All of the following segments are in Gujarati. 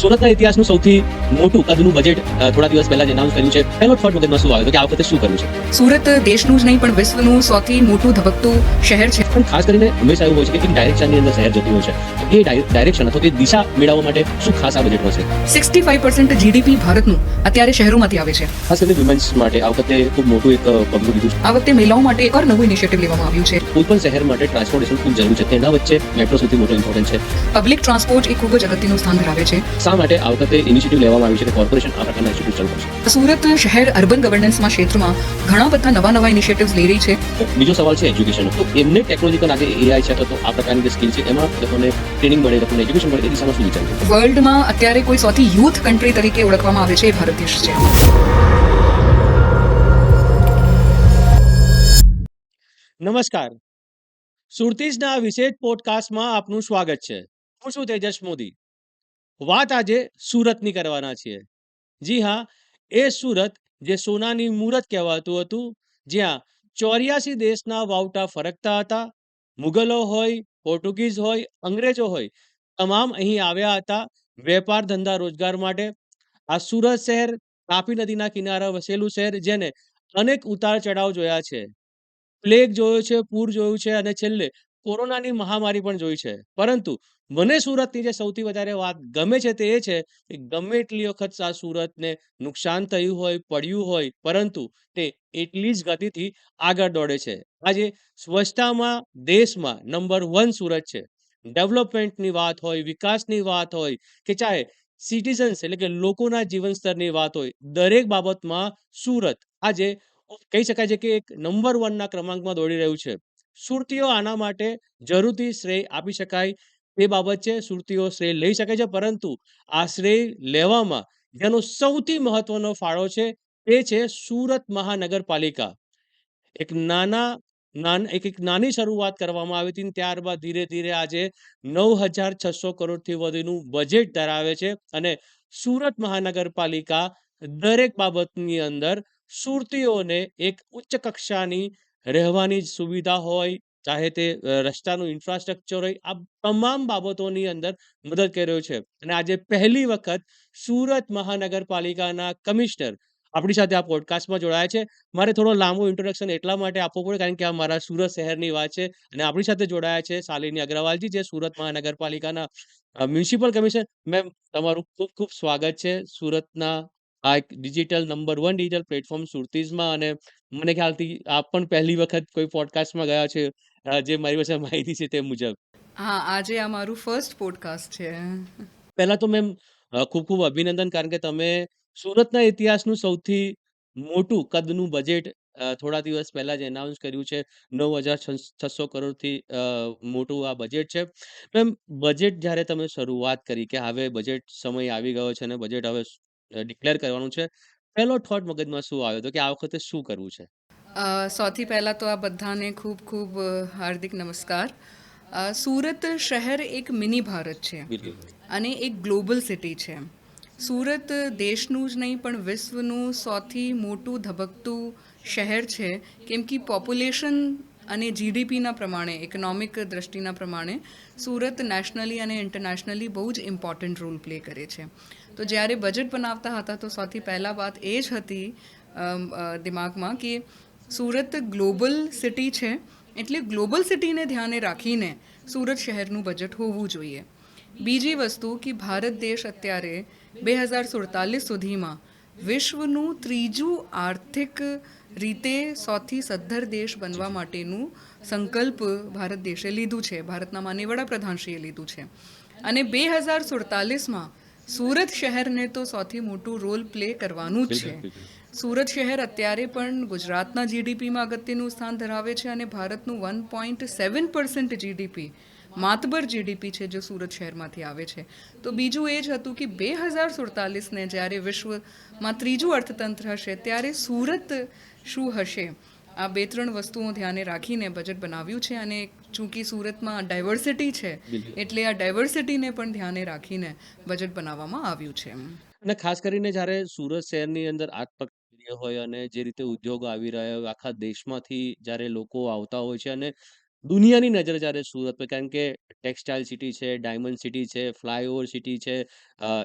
સુરતના ઇતિહાસનું સૌથી મોટું કદનું બજેટ થોડા દિવસ પહેલા જ એનાઉન્સ કર્યું છે. પહેલો થોટ મગજમાં શું આવ્યો તો કે આ વખતે શું કરવું છે? સુરત દેશનું જ નહીં પણ વિશ્વનું સૌથી મોટું ધબકતું શહેર છે. પણ ખાસ કરીને હંમેશા એવું હોય છે કે એક ડાયરેક્શનની અંદર શહેર જતું હોય છે. એ ડાયરેક્શન અથવા તે દિશા મેળવવા માટે શું ખાસ આ બજેટમાં છે? 65% જીડીપી ભારતનું અત્યારે શહેરોમાંથી આવે છે. ખાસ કરીને વિમેન્સ માટે આ વખતે ખૂબ મોટું એક પગલું લીધું છે. આ વખતે મહિલાઓ માટે એક નવું ઇનિશિયેટિવ લેવામાં આવ્યું છે. કોઈ પણ શહેર માટે ટ્રાન્સપોર્ટેશન ખૂબ જરૂરી છે. તેના વચ્ચે મેટ્રો સૌથી મોટો ઇમ્પોર્ટન્ટ છે. પબ્લિક ટ્રાન્સપોર્ટ એ ખૂબ જ અગત્યનું સ્થાન ધરાવે છે. શા માટે આ વખતે ઇનિશિયેટિવ લેવામાં આવ્યું છે કે કોર્પોરેશન આ પ્રકારના ઇન્સ્ટિટ્યૂટ ચાલુ કરશે? સુરત શહેર અર્બન ગવર્નન્સમાં ક્ષેત્રમાં ઘણા બધા નવા ઇનિશિયેટિવ્સ લઈ રહી છે. બીજો સવાલ છે એજ્યુકેશન. તો એમને ટેકનોલોજીકલ આજે એઆઈ છે તો આ પ્રકારની જે સ્કિલ છે એમાં લોકોને ટ્રેનિંગ મળે, લોકોને એજ્યુકેશન મળે, એ દિશામાં શું વિચાર છે? વર્લ્ડમાં અત્યારે કોઈ સૌથી યુથ કન્ટ્રી તરીકે ઓળખવામાં આવે છે એ ભારત દેશ છે. નમસ્કાર. સુરતીસના વિશેષ પોડકાસ્ટમાં આપનું સ્વાગત છે. હું છું તેજસ મોદી. વાત આજે સુરતની કરવાના છીએ. જી હા, એ સુરત જે સોનાની મૂરત કહેવાતું હતું, જ્યાં 84 દેશના વાવટા ફરકતા હતા. મુગલો હોય, પોર્ટુગીઝ હોય, અંગ્રેજો હોય, તમામ અહીં આવ્યા હતા વેપાર ધંધા રોજગાર માટે. આ સુરત શહેર તાપી નદીના કિનારે વસેલું શહેર, જેને અનેક ઉતાર ચઢાવ જોયા છે. પ્લેગ જોયો છે, પૂર જોયું છે અને છેલ્લે કોરોનાની મહામારી પણ જોઈ છે. પરંતુ મને સુરતની જે સૌથી વધારે વાત ગમે છે તે એ છે કે ગમે એટલી વખત આ સુરતને નુકસાન થયું હોય, પડ્યું હોય, પરંતુ તે એટલી જ ગતિથી આગળ દોડે છે. આજે સ્વચ્છતામાં દેશમાં નંબર 1 સુરત છે. ડેવલપમેન્ટની વાત હોય, વિકાસની વાત હોય કે ચાહે સિટીઝન્સ એટલે કે લોકોના જીવન સ્તરની વાત હોય, દરેક બાબતમાં સુરત આજે કહી શકાય છે કે એક નંબર 1 ના ક્રમાંકમાં દોડી રહ્યું છે. સુરતીઓ આના માટે જરૂરથી શ્રેય આપી શકાય તે બાબત છે. સુરતીઓ શ્રેય લઈ શકે છે, પરંતુ આ શ્રેય લેવામાં જેનો સૌથી મહત્વનો ફાળો છે તે છે સુરત મહાનગરપાલિકા. એક નાની શરૂઆત કરવામાં આવી હતી, ત્યારબાદ ધીરે ધીરે આજે 9,600 કરોડથી વધુનું બજેટ ધરાવે છે અને સુરત મહાનગરપાલિકા દરેક બાબતની અંદર સુરતીઓને એક ઉચ્ચ કક્ષાની રહેવાની સુવિધા હોય, ચાહે તે રસ્તાનું ઇન્ફ્રાસ્ટ્રક્ચર હોય, આ તમામ બાબતોની અંદર મદદ કરી રહ્યો છે. અને આજે પહેલી વખત સુરત મહાનગરપાલિકાના કમિશનર આપણી સાથે આ પોડકાસ્ટમાં જોડાયા છે. મારે થોડો લાંબો ઇન્ટ્રોડક્શન એટલા માટે આપવો પડે કારણ કે આ મારા સુરત શહેરની વાત છે અને આપણી સાથે જોડાયા છે શાલિની અગ્રવાલજી, જે સુરત મહાનગરપાલિકાના મ્યુનિસિપલ કમિશનર. મેમ, તમારું ખૂબ ખૂબ સ્વાગત છે સુરતના આ એક ડિજિટલ નંબર 1 ડિજિટલ પ્લેટફોર્મ સુરતીઝમાં. અને મને ખ્યાલથી આપ પણ પહેલી વખત કોઈ પોડકાસ્ટમાં ગયા છે, જે મારી પાસે માહિતી છે તે મુજબ. હા, આજે આ મારું ફર્સ્ટ પોડકાસ્ટ છે. પહેલા તો મેમ ખૂબ ખૂબ અભિનંદન, કારણ કે તમે સુરતના ઇતિહાસનું સૌથી મોટું કદનું બજેટ થોડા દિવસ પહેલા જ એનાઉન્સ કર્યું છે. 9,600 કરોડથી મોટું આ બજેટ છે. મેમ, બજેટ જ્યારે તમે શરૂઆત કરી કે હવે બજેટ સમય આવી ગયો છે અને બજેટ હવે ડિક્લેર કરવાનું છે, પહેલો થોટ મગજમાં શું આવ્યો હતો કે આ વખતે શું કરવું છે? સૌથી પહેલાં તો આ બધાને ખૂબ ખૂબ હાર્દિક નમસ્કાર. સુરત શહેર એક મિની ભારત છે બિલકુલ. અને એક ગ્લોબલ સિટી છે. સુરત દેશનું જ નહીં પણ વિશ્વનું સૌથી મોટું ધબકતું શહેર છે, કેમ કે પોપ્યુલેશન અને જીડીપીના પ્રમાણે, ઇકોનોમિક દ્રષ્ટિના પ્રમાણે સુરત નેશનલી અને ઇન્ટરનેશનલી બહુ જ ઇમ્પોર્ટન્ટ રોલ પ્લે કરે છે. તો જ્યારે બજેટ બનાવતા હતા તો સૌથી પહેલાં વાત એ જ હતી દિમાગમાં કે સુરત ગ્લોબલ સિટી છે, એટલે ગ્લોબલ સિટીને ધ્યાને રાખીને સુરત શહેરનું બજેટ હોવું જોઈએ. બીજી વસ્તુ કે ભારત દેશ અત્યારે 2047 સુધીમાં વિશ્વનું ત્રીજું આર્થિક રીતે સૌથી સદ્ધર દેશ બનવા માટેનું સંકલ્પ ભારત દેશે લીધું છે, ભારતના માનનીય વડાપ્રધાનશ્રીએ લીધું છે. અને 2047માં સુરત શહેરને તો સૌથી મોટું રોલ પ્લે કરવાનું જ છે. સુરત શહેર અત્યારે પણ ગુજરાતના જીડીપીમાં અગત્યનું સ્થાન ધરાવે છે અને ભારતનું 1.7% જીડીપી માતબર જીડીપી છે જે સુરત શહેરમાંથી આવે છે. તો બીજું એ જ હતું કે 2047ને જ્યારે વિશ્વમાં ત્રીજું અર્થતંત્ર હશે ત્યારે સુરત શું હશે, આ 2-3 વસ્તુઓ ધ્યાને રાખીને બજેટ બનાવ્યું છે. અને ચૂંકી સુરતમાં ડાયવર્સિટી છે એટલે આ ડાયવર્સિટીને પણ ધ્યાને રાખીને બજેટ બનાવવામાં આવ્યું છે. અને ખાસ કરીને જ્યારે સુરત શહેરની અંદર હોય અને જે રીતે ઉદ્યોગો આવી રહ્યા હોય, આખા દેશમાંથી જ્યારે લોકો આવતા હોય છે અને દુનિયાની નજર જ્યારે સુરત પર, કારણ કે ટેક્સટાઇલ સિટી છે, ડાયમંડ સિટી છે, ફ્લાયઓવર સિટી છે,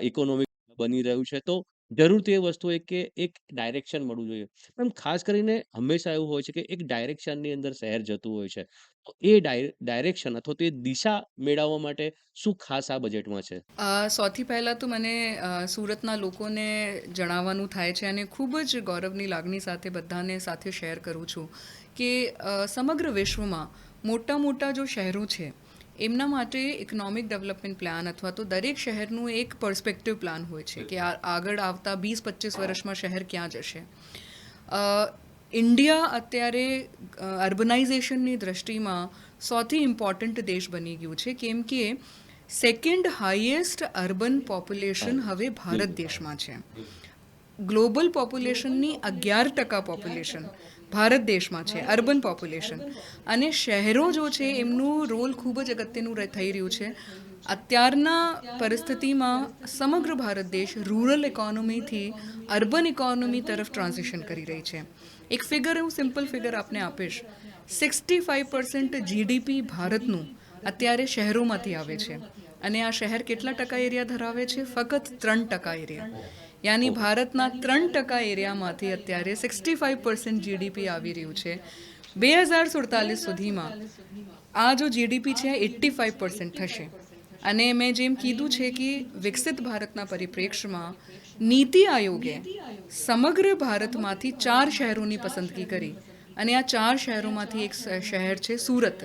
ઇકોનોમિક બની રહ્યું છે, તો જરૂરથી એ વસ્તુ કે એક ડાયરેક્શન મળવું જોઈએ. પણ ખાસ કરીને હંમેશા એવું હોય છે કે એક ડાયરેક્શનની અંદર શહેર જતું હોય છે. તો એ ડાયરેક્શન અથવા તો એ દિશા મેળવવા માટે શું ખાસ આ બજેટમાં છે? સૌથી પહેલાં તો મને સુરતના લોકોને જણાવવાનું થાય છે અને ખૂબ જ ગૌરવની લાગણી સાથે બધાને સાથે શેર કરું છું કે સમગ્ર વિશ્વમાં મોટા મોટા જો શહેરો છે એમના માટે ઇકોનોમિક ડેવલપમેન્ટ પ્લાન અથવા તો દરેક શહેરનું એક પર્સપેક્ટિવ પ્લાન હોય છે કે આગળ આવતા 20-25 વર્ષમાં શહેર ક્યાં જશે. ઇન્ડિયા અત્યારે અર્બનાઇઝેશનની દ્રષ્ટિમાં સૌથી ઇમ્પોર્ટન્ટ દેશ બની ગયું છે કેમ કે સેકન્ડ હાઈએસ્ટ અર્બન પોપ્યુલેશન હવે ભારત દેશમાં છે. ગ્લોબલ પોપ્યુલેશનની 11% પોપ્યુલેશન ભારત દેશમાં છે, અર્બન પોપ્યુલેશન. અને શહેરો જો છે એમનું રોલ ખૂબ જ અગત્યનું થઈ રહ્યું છે. અત્યારના પરિસ્થિતિમાં સમગ્ર ભારત દેશ રૂરલ ઇકોનોમીથી અર્બન ઇકોનોમી તરફ ટ્રાન્ઝિશન કરી રહી છે. એક ફિગર, હું સિમ્પલ ફિગર આપને આપીશ. 65% જીડીપી ભારતનું અત્યારે શહેરોમાંથી આવે છે અને આ શહેર કેટલા ટકા એરિયા ધરાવે છે? ફક્ત 3% એરિયા. યાની ભારતના 3% એરિયામાંથી અત્યારે 65% જીડીપી આવી રહ્યું છે. 2047 સુધીમાં આ જો જીડીપી છે 85% થશે. અને મેં જેમ કીધું છે કે વિકસિત ભારતના પરિપ્રેક્ષ્યમાં નીતિ આયોગે સમગ્ર ભારતમાંથી 4 શહેરોની પસંદગી કરી અને આ 4 શહેરોમાંથી એક શહેર છે સુરત.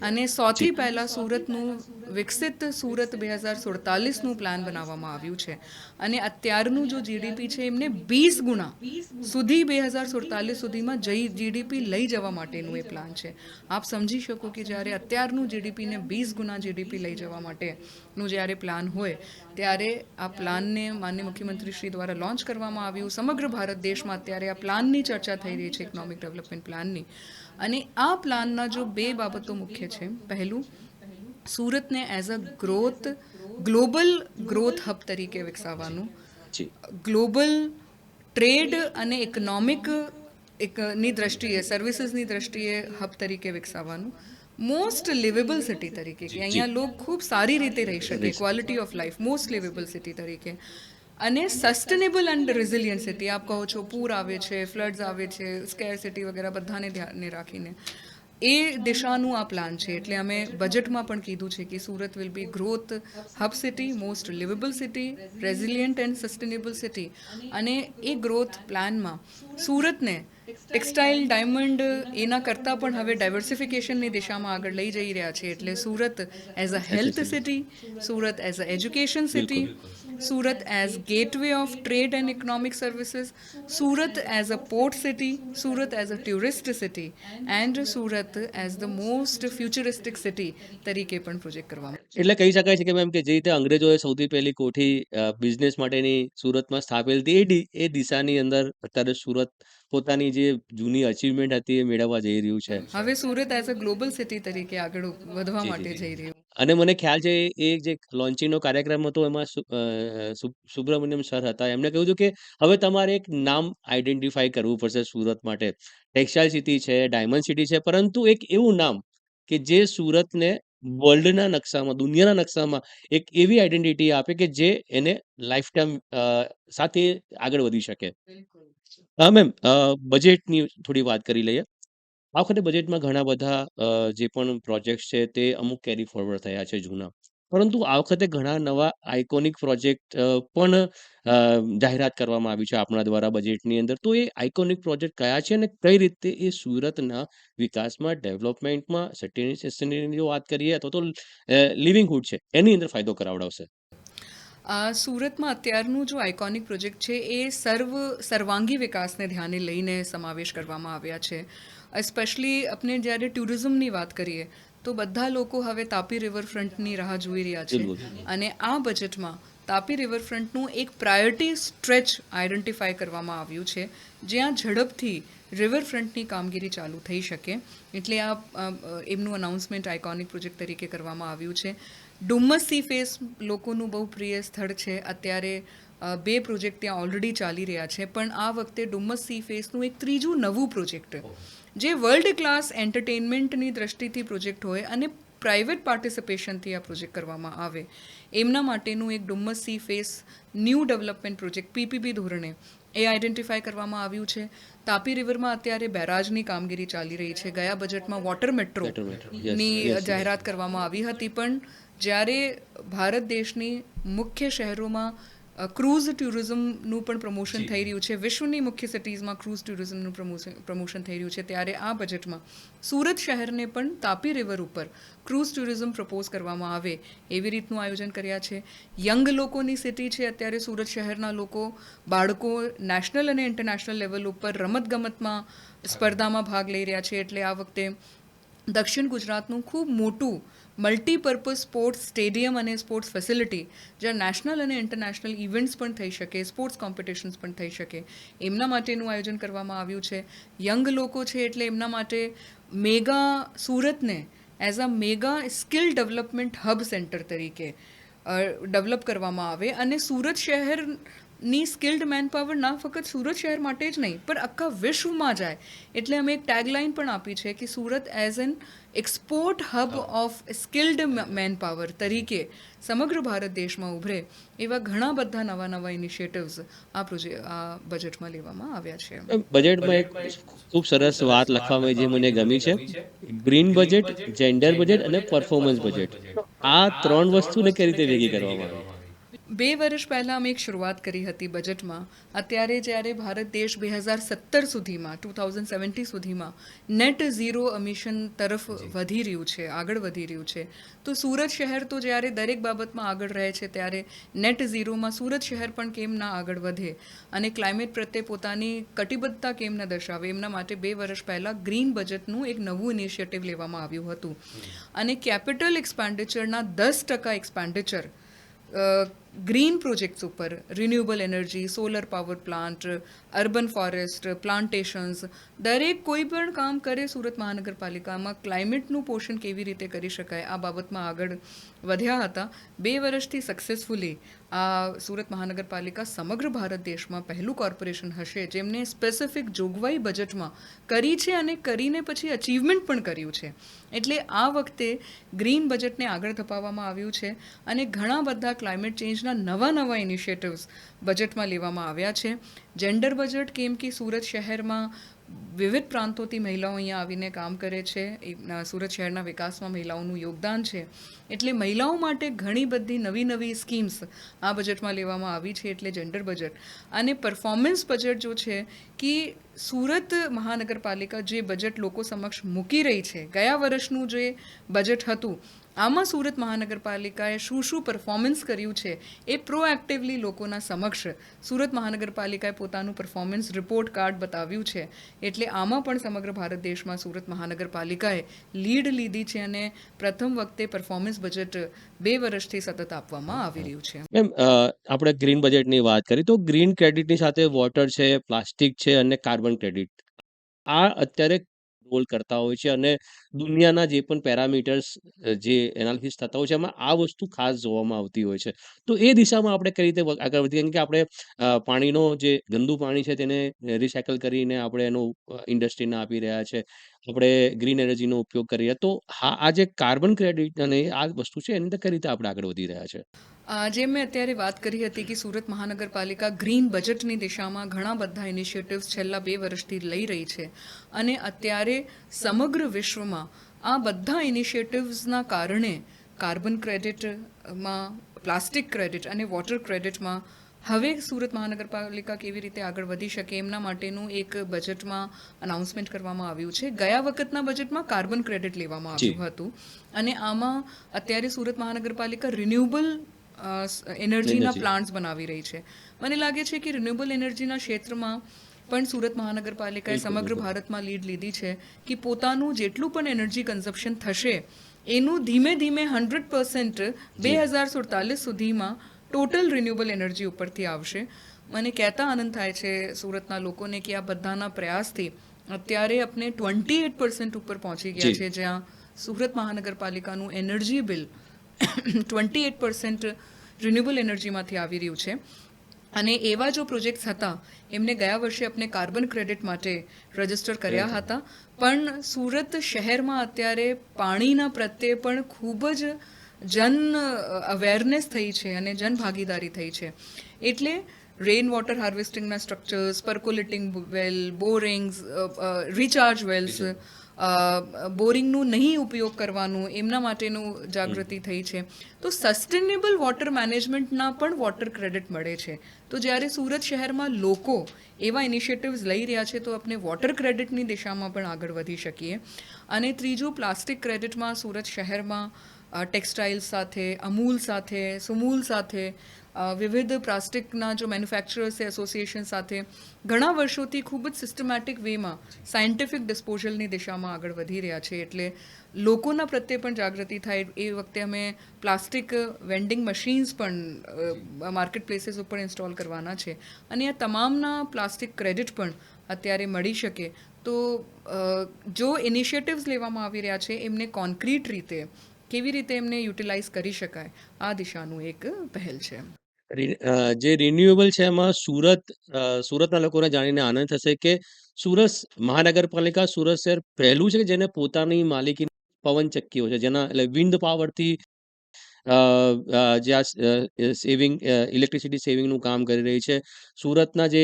અને સૌથી પહેલાં સુરતનું વિકસિત સુરત 2047નું પ્લાન બનાવવામાં આવ્યું છે અને અત્યારનું જો જીડીપી છે એમને 20 ગુણા સુધી 2047 સુધીમાં જીડીપી લઈ જવા માટેનું એ પ્લાન છે. આપ સમજી શકો કે જ્યારે અત્યારનું જીડીપીને 20 ગુણા જીડીપી લઈ જવા માટેનું જ્યારે પ્લાન હોય ત્યારે આ પ્લાનને માનનીય મુખ્યમંત્રી શ્રી દ્વારા લોન્ચ કરવામાં આવ્યું. સમગ્ર ભારત દેશમાં અત્યારે આ પ્લાનની ચર્ચા થઈ રહી છે, ઇકોનોમિક ડેવલપમેન્ટ પ્લાનની. અને આ પ્લાનના જો 2 બાબતો મુખ્ય છે. પહેલું, સુરતને as a global growth hub તરીકે વિકસાવવાનું, ગ્લોબલ ટ્રેડ અને ઇકોનોમિક ની દ્રષ્ટિએ, સર્વિસીસની દ્રષ્ટિએ હબ તરીકે વિકસાવવાનું, મોસ્ટ લિવેબલ સિટી તરીકે કે અહીંયા લોકો ખૂબ સારી રીતે રહી શકે, quality of life, most liveable city તરીકે, અને સસ્ટેનેબલ એન્ડ રિઝિલિયન્ટ સિટી. આપ કહો છો પૂર આવે છે, ફ્લડ્સ આવે છે, સ્કેર સિટી વગેરે બધાને ધ્યાને રાખીને એ દિશાનું આ પ્લાન છે. એટલે અમે બજેટમાં પણ કીધું છે કે Surat will be growth hub city, most liveable city, resilient and sustainable city. અને એ ગ્રોથ પ્લાનમાં સુરતને ટેક્સટાઇલ, ડાયમંડ એના કરતાં પણ હવે ડાયવર્સિફિકેશનની દિશામાં આગળ લઈ જઈ રહ્યા છે. એટલે Surat as a health city, Surat as a education city, Surat as gateway of trade and economic services, Surat as a port city, Surat as a tourist city and Surat as the most futuristic city તરીકે પણ પ્રોજેક્ટ કરવામાં. એટલે કહી શકાય છે કે મેમ કે જે રીતે અંગ્રેજોએ સૌથી પહેલી કોઠી બિઝનેસ માટેની સુરતમાં સ્થાપેલ હતી, એ દિશાની અંદર અત્યારે સુરત પોતાની જે જૂની અચીવમેન્ટ હતી એ મેળવવા જઈ રહ્યું છે. હવે Surat as a global city તરીકે આગળ વધવા માટે જઈ રહ્યું. અને મને ખ્યાલ છે એ જે લોન્ચિંગનો કાર્યક્રમ હતો એમાં સુબ્રમણ્યમ સર હતા. એમણે કહ્યું હતું કે હવે તમારે એક નામ આઈડેન્ટિફાઈ કરવું પડશે સુરત માટે. ટેક્સટાઇલ સિટી છે, ડાયમંડ સિટી છે, પરંતુ એક એવું નામ કે જે સુરતને વર્લ્ડના નકશામાં, દુનિયાના નકશામાં એક એવી આઈડેન્ટિટી આપે કે જે એને લાઈફ ટાઈમ સાથે આગળ વધી શકે. હા મેમ, બજેટની થોડી વાત કરી લઈએ. આ વખતે બજેટમાં ઘણા બધા જે પણ પ્રોજેક્ટ છે તે અમુક કેરી ફોરવર્ડ થયા છે જૂના. પરંતુ આ વખતે ઘણા નવા આઇકોનિક પ્રોજેક્ટ પણ જાહેરાત કરવામાં આવી છે આપણા દ્વારા બજેટની અંદર. તો એ આઇકોનિક પ્રોજેક્ટ કયા છે અને કઈ રીતે એ સુરતના વિકાસમાં, ડેવલપમેન્ટમાં, સસ્ટેનેબિલિટીની જો વાત કરીએ અથવા તો લિવિંગહુડ છે એની અંદર ફાયદો કરાવડાવશે? સુરતમાં અત્યારનું જો આઇકોનિક પ્રોજેક્ટ છે એ સર્વાંગી વિકાસને ધ્યાને લઈને સમાવેશ કરવામાં આવ્યા છે. સ્પેશિયલી આપણે જ્યારે ટુરિઝમની વાત કરીએ તો બધા લોકો હવે તાપી રિવરફ્રન્ટની રાહ જોઈ રહ્યા છે. અને આ બજેટમાં તાપી રિવરફ્રન્ટનું એક પ્રાયોરિટી સ્ટ્રેચ આઈડેન્ટિફાય કરવામાં આવ્યું છે જ્યાં ઝડપથી રિવરફ્રન્ટની કામગીરી ચાલુ થઈ શકે. એટલે આ એમનું અનાઉન્સમેન્ટ આઇકોનિક પ્રોજેક્ટ તરીકે કરવામાં આવ્યું છે. ડુમ્મસ સી ફેસ લોકોનું બહુ પ્રિય સ્થળ છે. અત્યારે 2 પ્રોજેક્ટ ત્યાં ઓલરેડી ચાલી રહ્યા છે, પણ આ વખતે ડુમ્મસ સી ફેસનું એક ત્રીજું નવું પ્રોજેક્ટ જે વર્લ્ડ ક્લાસ એન્ટરટેનમેન્ટની દ્રષ્ટિથી પ્રોજેક્ટ હોય અને પ્રાઇવેટ પાર્ટિસિપેશનથી આ પ્રોજેક્ટ કરવામાં આવે એમના માટેનું એક Dumas C face new development project PPP ધોરણે એ આઈડેન્ટિફાય કરવામાં આવ્યું છે. તાપી રિવરમાં અત્યારે બેરાજની કામગીરી ચાલી રહી છે. ગયા બજેટમાં વોટર મેટ્રોની જાહેરાત કરવામાં આવી હતી, પણ જ્યારે ભારત દેશની મુખ્ય શહેરોમાં ક્રૂઝ ટુરિઝમનું પણ પ્રમોશન થઈ રહ્યું છે, વિશ્વની મુખ્ય સિટીઝમાં ક્રૂઝ ટુરિઝમનું પ્રમોશન થઈ રહ્યું છે, ત્યારે આ બજેટમાં સુરત શહેરને પણ તાપી રિવર ઉપર ક્રૂઝ ટુરિઝમ પ્રપોઝ કરવામાં આવે એવી રીતનું આયોજન કર્યા છે. યંગ લોકોની સિટી છે અત્યારે સુરત શહેરના લોકો, બાળકો નેશનલ અને ઇન્ટરનેશનલ લેવલ ઉપર રમતગમતમાં સ્પર્ધામાં ભાગ લઈ રહ્યા છે. એટલે આ વખતે દક્ષિણ ગુજરાતનું ખૂબ મોટું મલ્ટીપર્પઝ સ્પોર્ટ્સ સ્ટેડિયમ અને સ્પોર્ટ્સ ફેસિલિટી, જ્યાં નેશનલ અને ઇન્ટરનેશનલ ઇવેન્ટ્સ પણ થઈ શકે, સ્પોર્ટ્સ કોમ્પિટિશન્સ પણ થઈ શકે, એમના માટેનું આયોજન કરવામાં આવ્યું છે. યંગ લોકો છે એટલે એમના માટે મેગા સુરતને as a mega skill development hub centre તરીકે ડેવલપ કરવામાં આવે અને સુરત શહેરની સ્કિલ્ડ મેનપાવર ના ફક્ત સુરત શહેર માટે જ નહીં પણ આખા વિશ્વમાં જાય. એટલે અમે એક ટેગલાઇન પણ આપી છે કે Surat as an export hub of skilled manpower તરીકે સમગ્ર ભારત દેશમાં ઉભરે એવા ઘણા બધા નવા નવા ઇનિશિયેટિવ્સ આ બજેટમાં લેવામાં આવ્યા છે. બજેટમાં એક ખૂબ સરસ વાત લખવામાં જે મને ગમી છે, ગ્રીન બજેટ, જેન્ડર બજેટ અને પરફોર્મન્સ બજેટ. આ ત્રણ વસ્તુને કઈ રીતે ભેગી કરવામાં આવી? 2 વર્ષ પહેલાં અમે એક શરૂઆત કરી હતી બજેટમાં. અત્યારે જ્યારે ભારત દેશ 2017 સુધીમાં 2070 સુધીમાં નેટ ઝીરો એમિશન તરફ વધી રહ્યું છે, આગળ વધી રહ્યું છે, તો સુરત શહેર તો જ્યારે દરેક બાબતમાં આગળ રહે છે, ત્યારે નેટ ઝીરોમાં સુરત શહેર પણ કેમ ના આગળ વધે અને ક્લાઇમેટ પ્રત્યે પોતાની કટિબદ્ધતા કેમ ન દર્શાવે, એમના માટે 2 વર્ષ પહેલાં ગ્રીન બજેટનું એક નવું ઇનિશિયેટિવ લેવામાં આવ્યું હતું અને કેપિટલ એક્સપેન્ડિચરના 10% એક્સપેન્ડિચર ગ્રીન પ્રોજેક્ટ્સ ઉપર, renewable energy, solar power plant, urban forest, plantations, દરેક કોઈ પણ કામ કરે સુરત મહાનગરપાલિકામાં ક્લાઇમેટનું પોષણ કેવી રીતે કરી શકાય આ બાબતમાં આગળ વધ્યા હતા. 2 વર્ષથી સક્સેસફુલી આ સુરત મહાનગરપાલિકા સમગ્ર ભારત દેશમાં પહેલું કોર્પોરેશન હશે જેમને સ્પેસિફિક જોગવાઈ બજેટમાં કરી છે અને કરીને પછી અચીવમેન્ટ પણ કર્યું છે. એટલે આ વખતે ગ્રીન બજેટને આગળ ધપાવવામાં આવ્યું છે અને ઘણા બધા ક્લાઇમેટ ચેન્જના નવા ઇનિશિયેટિવ્સ બજેટમાં લેવામાં આવ્યા છે. જેન્ડર બજેટ, કેમ કે સુરત શહેરમાં વિવિધ પ્રાંતોથી મહિલાઓ અહીંયા આવીને કામ કરે છે, સુરત શહેરના વિકાસમાં મહિલાઓનું યોગદાન છે, એટલે મહિલાઓ માટે ઘણી બધી નવી સ્કીમ્સ આ બજેટમાં લેવામાં આવી છે, એટલે જેન્ડર બજેટ. અને પરફોર્મન્સ બજેટ જો છે કે સુરત મહાનગરપાલિકા જે બજેટ લોકો સમક્ષ મૂકી રહી છે, ગયા વર્ષનું જે બજેટ હતું આમાં સુરત મહાનગરપાલિકાએ શું પરફોર્મન્સ કર્યું છે એ પ્રોએક્ટિવલી લોકોના સમક્ષ સુરત મહાનગરપાલિકાએ પોતાનું પરફોર્મન્સ રિપોર્ટ કાર્ડ બતાવ્યું છે. એટલે આમાં પણ સમગ્ર ભારત દેશમાં સુરત મહાનગરપાલિકાએ લીડ લીધી છે અને પ્રથમ વખતે પરફોર્મન્સ બજેટ 2 વર્ષથી સતત આપવામાં આવી રહ્યું છે. મેમ, આપણે ગ્રીન બજેટની વાત કરી તો ગ્રીન ક્રેડિટની સાથે વોટર છે, પ્લાસ્ટિક છે અને કાર્બન ક્રેડિટ આ અત્યારે રોલ કરતા હોય છે અને દુનિયાના જે પણ પેરામીટર્સ જે એનાલિસિસ થતા હોય છે એમાં આ વસ્તુ ખાસ જોવામાં આવતી હોય છે. તો એ દિશામાં આપણે કઈ રીતે આગળ વધીએ? કેમ કે આપણે પાણીનો જે ગંદુ પાણી છે તેને રિસાયકલ કરીને આપણે એનું ઇન્ડસ્ટ્રીને આપી રહ્યા છે, આપણે ગ્રીન એનર્જીનો ઉપયોગ કરી રહ્યા, તો આ જે કાર્બન ક્રેડિટ અને આ વસ્તુ છે એની અંદર કઈ રીતે આપણે આગળ વધી રહ્યા છે? જેમ મેં અત્યારે વાત કરી હતી કે સુરત મહાનગરપાલિકા ગ્રીન બજેટની દિશામાં ઘણા બધા ઇનિશિયેટિવ્સ છેલ્લા 2 વર્ષથી લઈ રહી છે અને અત્યારે સમગ્ર વિશ્વમાં આ બધા ઇનિશિયેટિવ્સના કારણે કાર્બન ક્રેડિટમાં, પ્લાસ્ટિક ક્રેડિટ અને વોટર ક્રેડિટમાં હવે સુરત મહાનગરપાલિકા કેવી રીતે આગળ વધી શકે એમના માટેનું એક બજેટમાં અનાઉન્સમેન્ટ કરવામાં આવ્યું છે. ગયા વખતના બજેટમાં કાર્બન ક્રેડિટ લેવામાં આવ્યું હતું અને આમાં અત્યારે સુરત મહાનગરપાલિકા રિન્યુએબલ એનર્જીના પ્લાન્ટ્સ બનાવી રહી છે. મને લાગે છે કે રિન્યુએબલ એનર્જીના ક્ષેત્રમાં પણ સુરત મહાનગરપાલિકાએ સમગ્ર ભારતમાં લીડ લીધી છે કે પોતાનું જેટલું પણ એનર્જી કન્ઝપ્શન થશે એનું ધીમે 100% 2047 સુધીમાં ટોટલ રિન્યુએબલ એનર્જી ઉપરથી આવશે. મને કહેતા આનંદ થાય છે સુરતના લોકોને કે આ બધાના પ્રયાસથી અત્યારે આપણે 28% ઉપર પહોંચી ગયા છે, જ્યાં સુરત મહાનગરપાલિકાનું એનર્જી બિલ 28% રિન્યુએબલ એનર્જીમાંથી આવી રહ્યું છે અને એવા જો પ્રોજેક્ટ્સ હતા એમને ગયા વર્ષે આપણે કાર્બન ક્રેડિટ માટે રજીસ્ટર કર્યા હતા, પણ સુરત શહેરમાં અત્યારે પાણીના પ્રત્યે પણ ખૂબ જ જન અવેરનેસ થઈ છે અને જન ભાગીદારી થઈ છે. એટલે રેઇન વોટર હાર્વેસ્ટિંગના સ્ટ્રક્ચર્સ, પર્કોલેટિંગ વેલ, બોરિંગ્સ, રિચાર્જ વેલ્સ, બોરિંગનું નહીં ઉપયોગ કરવાનું એમના માટેનું જાગૃતિ થઈ છે. તો સસ્ટેનેબલ વોટર મેનેજમેન્ટના પણ વોટર ક્રેડિટ મળે છે. તો જ્યારે સુરત શહેરમાં લોકો એવા ઇનિશિયેટિવ્સ લઈ રહ્યા છે તો આપણે વોટર ક્રેડિટની દિશામાં પણ આગળ વધી શકીએ. અને ત્રીજું, પ્લાસ્ટિક ક્રેડિટમાં સુરત શહેરમાં ટેક્સટાઇલ્સ સાથે, અમૂલ સાથે, સુમૂલ સાથે, વિવિધ પ્લાસ્ટિકના જો મેન્યુફેક્ચરર્સ છે એસોસિએશન સાથે ઘણા વર્ષોથી ખૂબ જ સિસ્ટમેટિક વેમાં સાયન્ટિફિક ડિસ્પોઝલની દિશામાં આગળ વધી રહ્યા છે. એટલે લોકોના પ્રત્યે પણ જાગૃતિ થાય એ વખતે અમે પ્લાસ્ટિક વેન્ડિંગ મશીન્સ પણ માર્કેટ પ્લેસીસ ઉપર ઇન્સ્ટોલ કરવાના છે. અને આ તમામના પ્લાસ્ટિક ક્રેડિટ પણ અત્યારે મળી શકે. તો જો ઇનિશિયેટિવ્સ લેવામાં આવી રહ્યા છે એમને કોન્ક્રીટ રીતે કેવી રીતે એમને યુટિલાઇઝ કરી શકાય, આ દિશાનું એક પહેલ છે. જે રિન્યુએબલ છે એમાં સુરતના લોકોને જાણીને આનંદ થશે કે સુરત મહાનગરપાલિકા, સુરત શહેર પહેલું છે કે જેને પોતાની માલિકી પવનચક્કીઓ છે, જેના એટલે વિન્ડ પાવરથી જે આ ઇલેક્ટ્રિસિટી સેવિંગનું કામ કરી રહી છે. સુરતના જે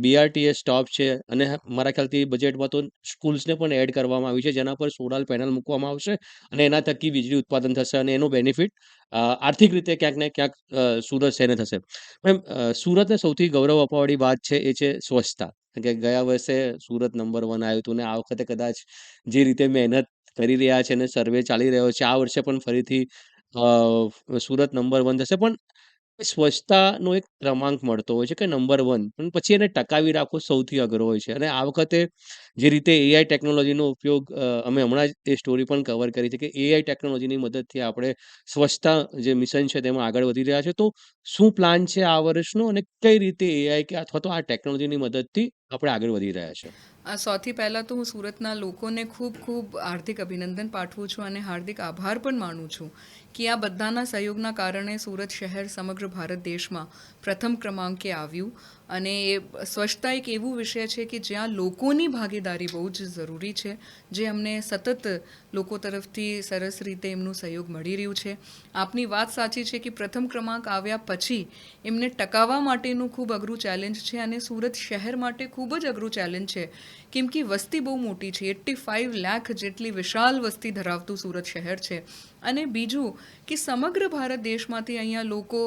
BRTS સ્ટોપ છે, અને મારા ખ્યાલથી બજેટમાં તો સ્કૂલ્સને પણ એડ કરવામાં આવ્યું છે, જેના પર સોલાર પેનલ મૂકવામાં આવશે અને એના થકી વીજળી ઉત્પાદન થશે અને એનો બેનિફિટ આર્થિક રીતે ક્યાંક ને ક્યાંક સુરત શહેરને થશે. મેમ, સુરતને સૌથી ગૌરવ અપાવવાળી વાત છે એ છે સ્વચ્છતા. કે ગયા વર્ષે સુરત નંબર 1 આવ્યું હતું, ને આ વખતે કદાચ જે રીતે મહેનત કરી રહ્યા છે અને સર્વે ચાલી રહ્યો છે, આ વર્ષે પણ ફરીથી સુરત નંબર 1 થશે. પણ સ્વચ્છતાનો એક ક્રમાંક મળતો હોય છે કે નંબર 1, પણ પછી એને ટકાવી રાખવો સૌથી અઘરો હોય છે. અને આ વખતે જે રીતે AI ટેકનોલોજીનો ઉપયોગ, અમે હમણાં જ એ સ્ટોરી પણ કવર કરી છે કે AI ટેકનોલોજીની મદદથી આપણે સ્વચ્છતા જે મિશન છે તેમાં આગળ વધી રહ્યા છે. તો શું પ્લાન છે આ વર્ષનો, અને કઈ રીતે AI કે અથવા તો આ ટેકનોલોજીની મદદથી આપણે આગળ વધી રહ્યા છે? સૌથી પહેલાં તો હું સુરતના લોકોને ખૂબ ખૂબ હાર્દિક અભિનંદન પાઠવું છું અને હાર્દિક આભાર પણ માનું છું કે આ બધાના સહયોગના કારણે સુરત શહેર સમગ્ર ભારત દેશમાં પ્રથમ ક્રમાંકે આવ્યું. અને એ સ્વચ્છતા એક એવું વિષય છે કે જ્યાં લોકોની ભાગીદારી બહુ જ જરૂરી છે, જે અમને સતત લોકો તરફથી સરસ રીતે એમનું સહયોગ મળી રહ્યું છે. આપની વાત સાચી છે કે પ્રથમ ક્રમાંક આવ્યા પછી એમને ટકાવવા માટેનું ખૂબ અઘરું ચેલેન્જ છે, અને સુરત શહેર માટે ખૂબ જ અઘરું ચેલેન્જ છે, કેમ કે વસ્તી બહુ મોટી છે. 85 લાખ જેટલી વિશાળ વસ્તી ધરાવતું સુરત શહેર છે. અને બીજું કે સમગ્ર ભારત દેશમાંથી અહીંયા લોકો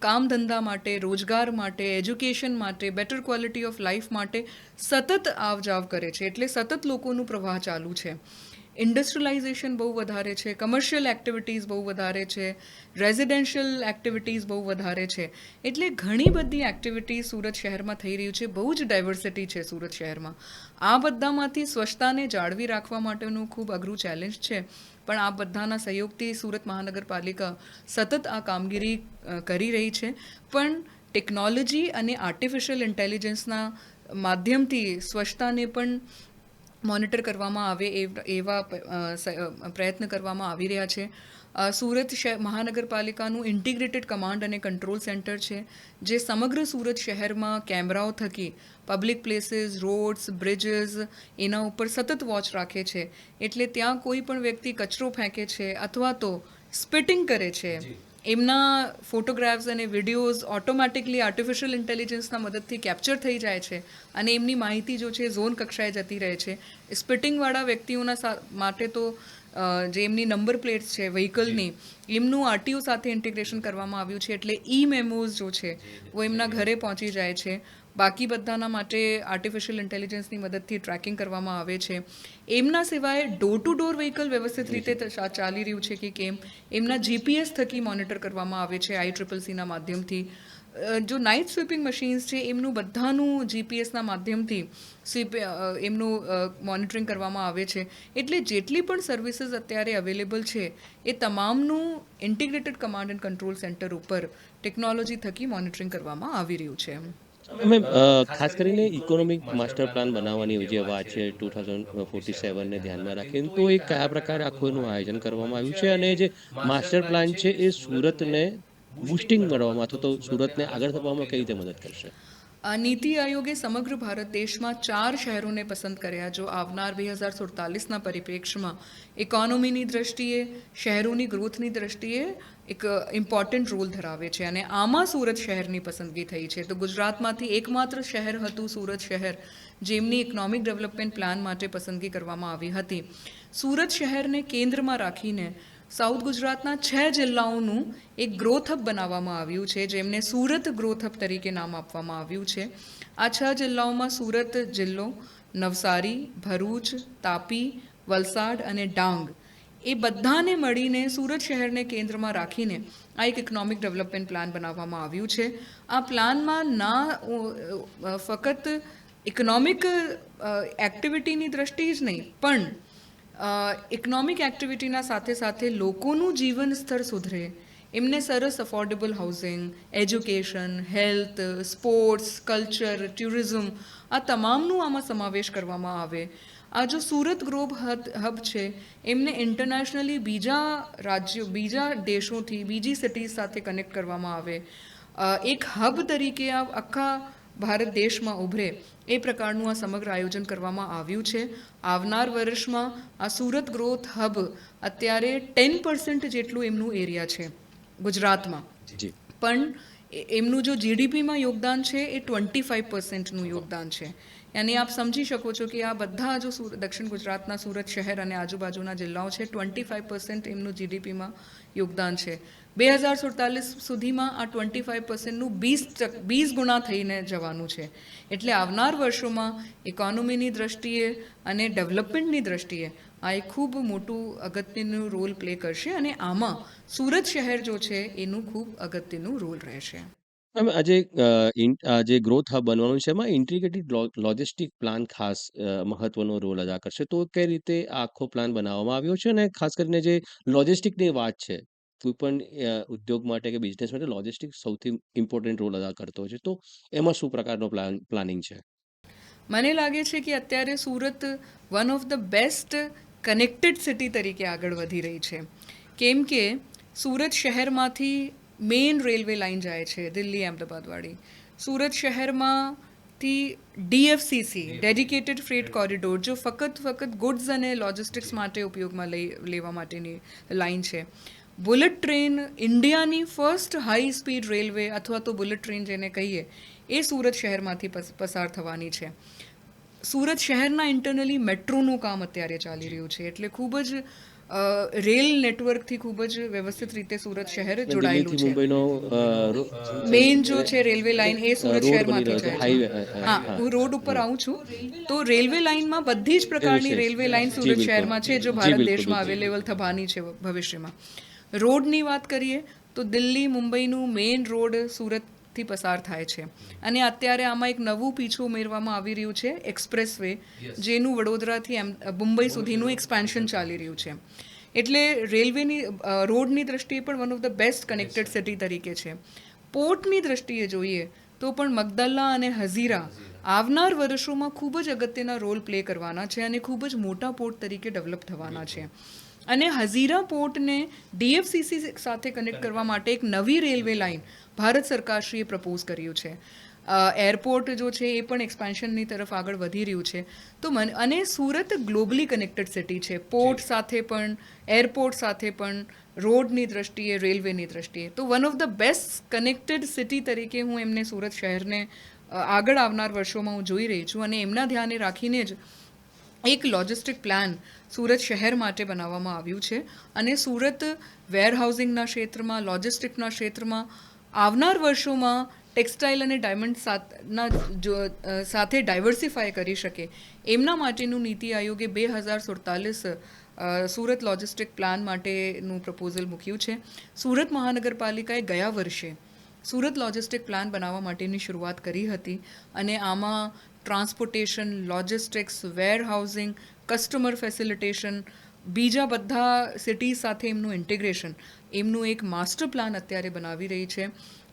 કામ ધંધા માટે, રોજગાર માટે, એજ્યુકેશન માટે, બેટર ક્વોલિટી ઓફ લાઈફ માટે સતત આવ જાવ કરે છે. એટલે સતત લોકોનું પ્રવાહ ચાલુ છે. ઇન્ડસ્ટ્રિયલાઇઝેશન બહુ વધારે છે, કમર્શિયલ એક્ટિવિટીઝ બહુ વધારે છે, રેઝિડેન્શિયલ એક્ટિવિટીઝ બહુ વધારે છે. એટલે ઘણી બધી એક્ટિવિટીઝ સુરત શહેરમાં થઈ રહ્યું છે. બહુ જ ડાયવર્સિટી છે સુરત શહેરમાં. આ બધામાંથી સ્વચ્છતાને જાળવી રાખવા માટેનું ખૂબ અઘરું ચેલેન્જ છે. પણ આ બધાના સહયોગથી સુરત મહાનગરપાલિકા સતત આ કામગીરી કરી રહી છે. પણ ટેકનોલોજી અને આર્ટિફિશિયલ ઇન્ટેલિજન્સના માધ્યમથી સ્વચ્છતાને પણ મોનિટર કરવામાં આવે એવા પ્રયત્ન કરવામાં આવી રહ્યા છે. સુરત મહાનગરપાલિકાનું ઇન્ટિગ્રેટેડ કમાન્ડ અને કંટ્રોલ સેન્ટર છે, જે સમગ્ર સુરત શહેરમાં કેમેરાઓ થકી પબ્લિક પ્લેસીસ, રોડ્સ, બ્રિજીસ એના ઉપર સતત વોચ રાખે છે. એટલે ત્યાં કોઈ પણ વ્યક્તિ કચરો ફેંકે છે અથવા તો સ્પિટિંગ કરે છે, એમના ફોટોગ્રાફ્સ અને વિડીયોઝ ઓટોમેટિકલી આર્ટિફિશિયલ ઇન્ટેલિજન્સના મદદથી કેપ્ચર થઈ જાય છે અને એમની માહિતી જો છે ઝોન કક્ષાએ જતી રહે છે. સ્પિટિંગવાળા વ્યક્તિઓના માટે તો જે એમની નંબર પ્લેટ્સ છે વ્હીકલની, એમનું RTO સાથે ઇન્ટિગ્રેશન કરવામાં આવ્યું છે. એટલે મેમોઝ જો છે वो એમના ઘરે પહોંચી જાય છે. બાકી બધાના માટે આર્ટિફિશિયલ ઇન્ટેલિજન્સની મદદથી ટ્રેકિંગ કરવામાં આવે છે. એમના સિવાય ડોર ટુ ડોર વ્હીકલ વ્યવસ્થિત રીતે ચાલી રહ્યું છે કે કેમ, એમના GPS થકી મોનિટર કરવામાં આવે છે ICCCના માધ્યમથી. જો નાઇટ સ્વીપિંગ મશીન્સ છે એમનું બધાનું GPSના માધ્યમથી એમનું મોનિટરિંગ કરવામાં આવે છે. એટલે જેટલી પણ સર્વિસીસ અત્યારે અવેલેબલ છે એ તમામનું integrated command and control centre ઉપર ટેકનોલોજી થકી મોનિટરિંગ કરવામાં આવી રહ્યું છે. મેમ, ખાસ કરીને ઇકોનોમિક માસ્ટર પ્લાન બનાવવાની જે વાત છે 2047 ને ધ્યાનમાં રાખીને, તો એ કયા પ્રકારે આખું એનું આયોજન કરવામાં આવ્યું છે, અને જે માસ્ટર પ્લાન છે એ સુરતને બુસ્ટિંગ કરવામાં અથવા તો સુરતને આગળ થવામાં કઈ રીતે મદદ કરશે? નીતિ આયોગે સમગ્ર ભારત દેશમાં 4 શહેરોને પસંદ કર્યા જો આવનાર 2047ના પરિપ્રેક્ષ્યમાં ઇકોનોમીની દ્રષ્ટિએ શહેરોની ગ્રોથની દ્રષ્ટિએ એક ઇમ્પોર્ટન્ટ રોલ ધરાવે છે અને આમાં સુરત શહેરની પસંદગી થઈ છે. તો ગુજરાતમાંથી એકમાત્ર શહેર હતું સુરત શહેર જેમની ઇકોનોમિક ડેવલપમેન્ટ પ્લાન માટે પસંદગી કરવામાં આવી હતી. સુરત શહેરને કેન્દ્રમાં રાખીને સાઉથ ગુજરાતના 6 જિલ્લાઓનું એક ગ્રોથ હબ બનાવવામાં આવ્યું છે જેમને સુરત ગ્રોથ હબ તરીકે નામ આપવામાં આવ્યું છે. આ 6 જિલ્લાઓમાં સુરત જિલ્લો, નવસારી, ભરૂચ, તાપી, વલસાડ અને ડાંગ એ બધાને મળીને સુરત શહેરને કેન્દ્રમાં રાખીને આ એક ઇકોનોમિક ડેવલપમેન્ટ પ્લાન બનાવવામાં આવ્યું છે. આ પ્લાનમાં ફક્ત ઇકોનોમિક એક્ટિવિટીની દ્રષ્ટિએ જ નહીં પણ ઇકોનોમિક એક્ટિવિટીના સાથે સાથે લોકોનું જીવન સ્તર સુધરે, એમને સરસ affordable housing, education, health, sports, culture, tourism આ તમામનું આમાં સમાવેશ કરવામાં આવે. આ જો સુરત ગ્રોથ હબ છે એમને ઇન્ટરનેશનલી બીજા રાજ્યો, બીજા દેશોથી, બીજી સિટીઝ સાથે કનેક્ટ કરવામાં આવે, એક હબ તરીકે આ આખા ભારત દેશમાં ઉભરે એ પ્રકારનું આ સમગ્ર આયોજન કરવામાં આવ્યું છે. આવનાર વર્ષમાં આ સુરત ગ્રોથ હબ અત્યારે 10% જેટલું એમનું એરિયા છે ગુજરાતમાં, પણ એમનું જો જીડીપીમાં યોગદાન છે એ 25%નું યોગદાન છે. યાની આપ સમજી શકો છો કે આ બધા જો દક્ષિણ ગુજરાતના સુરત શહેર અને આજુબાજુના જિલ્લાઓ છે 25% એમનું જીડીપીમાં યોગદાન છે. 2047 સુધીમાં આ 25%નું 20 ગુણા થઈને જવાનું છે. એટલે આવનાર વર્ષોમાં ઇકોનોમીની દ્રષ્ટિએ અને ડેવલપમેન્ટની દ્રષ્ટિએ આ એક ખૂબ મોટું અગત્યનું રોલ પ્લે કરશે અને આમાં સુરત શહેર જો છે એનું ખૂબ અગત્યનું રોલ રહેશે. આજે ગ્રોથ હબ બનવાનું છે એમાં ઇન્ટિગ્રેટેડ લોજિસ્ટિક પ્લાન ખાસ મહત્વનો રોલ અદા કરશે. તો કઈ રીતે આ આખો પ્લાન બનાવવામાં આવ્યો છે અને ખાસ કરીને જે લોજિસ્ટિકની વાત છે, કોઈ પણ ઉદ્યોગ માટે કે બિઝનેસ માટે લોજિસ્ટિક સૌથી ઇમ્પોર્ટન્ટ રોલ અદા કરતો હોય છે. તો એમાં શું પ્રકારનો પ્લાનિંગ છે? મને લાગે છે કે અત્યારે Surat one of the best connected city તરીકે આગળ વધી રહી છે. કેમ કે સુરત શહેરમાંથી મેઇન રેલવે લાઇન જાય છે દિલ્હી અમદાવાદવાળી. સુરત શહેરમાંથી DFCC ડેડિકેટેડ ફ્રેટ કોરિડોર જો ફક્ત ગુડ્સ અને લોજિસ્ટિક્સ માટે ઉપયોગમાં લેવા માટેની લાઇન છે. બુલેટ ટ્રેન ઇન્ડિયાની ફર્સ્ટ હાઈ સ્પીડ રેલવે અથવા તો બુલેટ ટ્રેન જેને કહીએ એ સુરત શહેરમાંથી પસાર થવાની છે. સુરત શહેરના ઇન્ટરનલી મેટ્રોનું કામ અત્યારે ચાલી રહ્યું છે એટલે ખૂબ જ રેલ નેટવર્કથી ખૂબ જ વ્યવસ્થિત રીતે સુરત શહેર જોડાયેલું છે. મેઇન જો છે રેલવે લાઇન એ સુરત શહેરમાંથી જાય છે. હા, હું રોડ ઉપર આવું છું તો રેલવે લાઇનમાં બધી જ પ્રકારની રેલવે લાઇન સુરત શહેરમાં છે જો ભારત દેશમાં અવેલેબલ થવાની છે ભવિષ્યમાં. રોડની વાત કરીએ તો દિલ્હી મુંબઈનું મેઇન રોડ સુરતથી પસાર થાય છે અને અત્યારે આમાં એક નવું પીછું ઉમેરવામાં આવી રહ્યું છે એક્સપ્રેસ વે, જેનું વડોદરાથી મુંબઈ સુધીનું એક્સપાન્શન ચાલી રહ્યું છે. એટલે રેલવેની રોડની દ્રષ્ટિએ પણ one of the best connected city તરીકે છે. પોર્ટની દ્રષ્ટિએ જોઈએ તો પણ મગદલ્લા અને હઝીરા આવનાર વર્ષોમાં ખૂબ જ અગત્યના રોલ પ્લે કરવાના છે અને ખૂબ જ મોટા પોર્ટ તરીકે ડેવલપ થવાના છે. અને હઝીરા પોર્ટને DFCC સાથે કનેક્ટ કરવા માટે એક નવી રેલવે લાઇન ભારત સરકારશ્રીએ પ્રપોઝ કર્યું છે. એરપોર્ટ જો છે એ પણ એક્સપાન્શનની તરફ આગળ વધી રહ્યું છે. તો અને સુરત ગ્લોબલી કનેક્ટેડ સિટી છે, પોર્ટ સાથે પણ, એરપોર્ટ સાથે પણ, રોડની દ્રષ્ટિએ, રેલવેની દ્રષ્ટિએ. તો one of the best connected city તરીકે હું એમને સુરત શહેરને આગળ આવનાર વર્ષોમાં હું જોઈ રહી છું અને એમના ધ્યાને રાખીને જ એક લોજિસ્ટિક પ્લાન સુરત શહેર માટે બનાવવામાં આવ્યું છે અને સુરત વેરહાઉસિંગના ક્ષેત્રમાં, લોજિસ્ટિકના ક્ષેત્રમાં આવનાર વર્ષોમાં ટેક્સટાઇલ અને ડાયમંડ સાથે ડાયવર્સિફાય કરી શકે એમના માટેનું નીતિ આયોગે 2047 સુરત લોજિસ્ટિક પ્લાન માટેનું પ્રપોઝલ મૂક્યું છે. સુરત મહાનગરપાલિકાએ ગયા વર્ષે સુરત લોજિસ્ટિક પ્લાન બનાવવા માટેની શરૂઆત કરી હતી અને આમાં transportation, logistics, warehousing, customer facilitation, બીજા બધા સિટીઝ સાથે એમનું ઇન્ટિગ્રેશન, એમનું એક માસ્ટર પ્લાન અત્યારે બનાવી રહી છે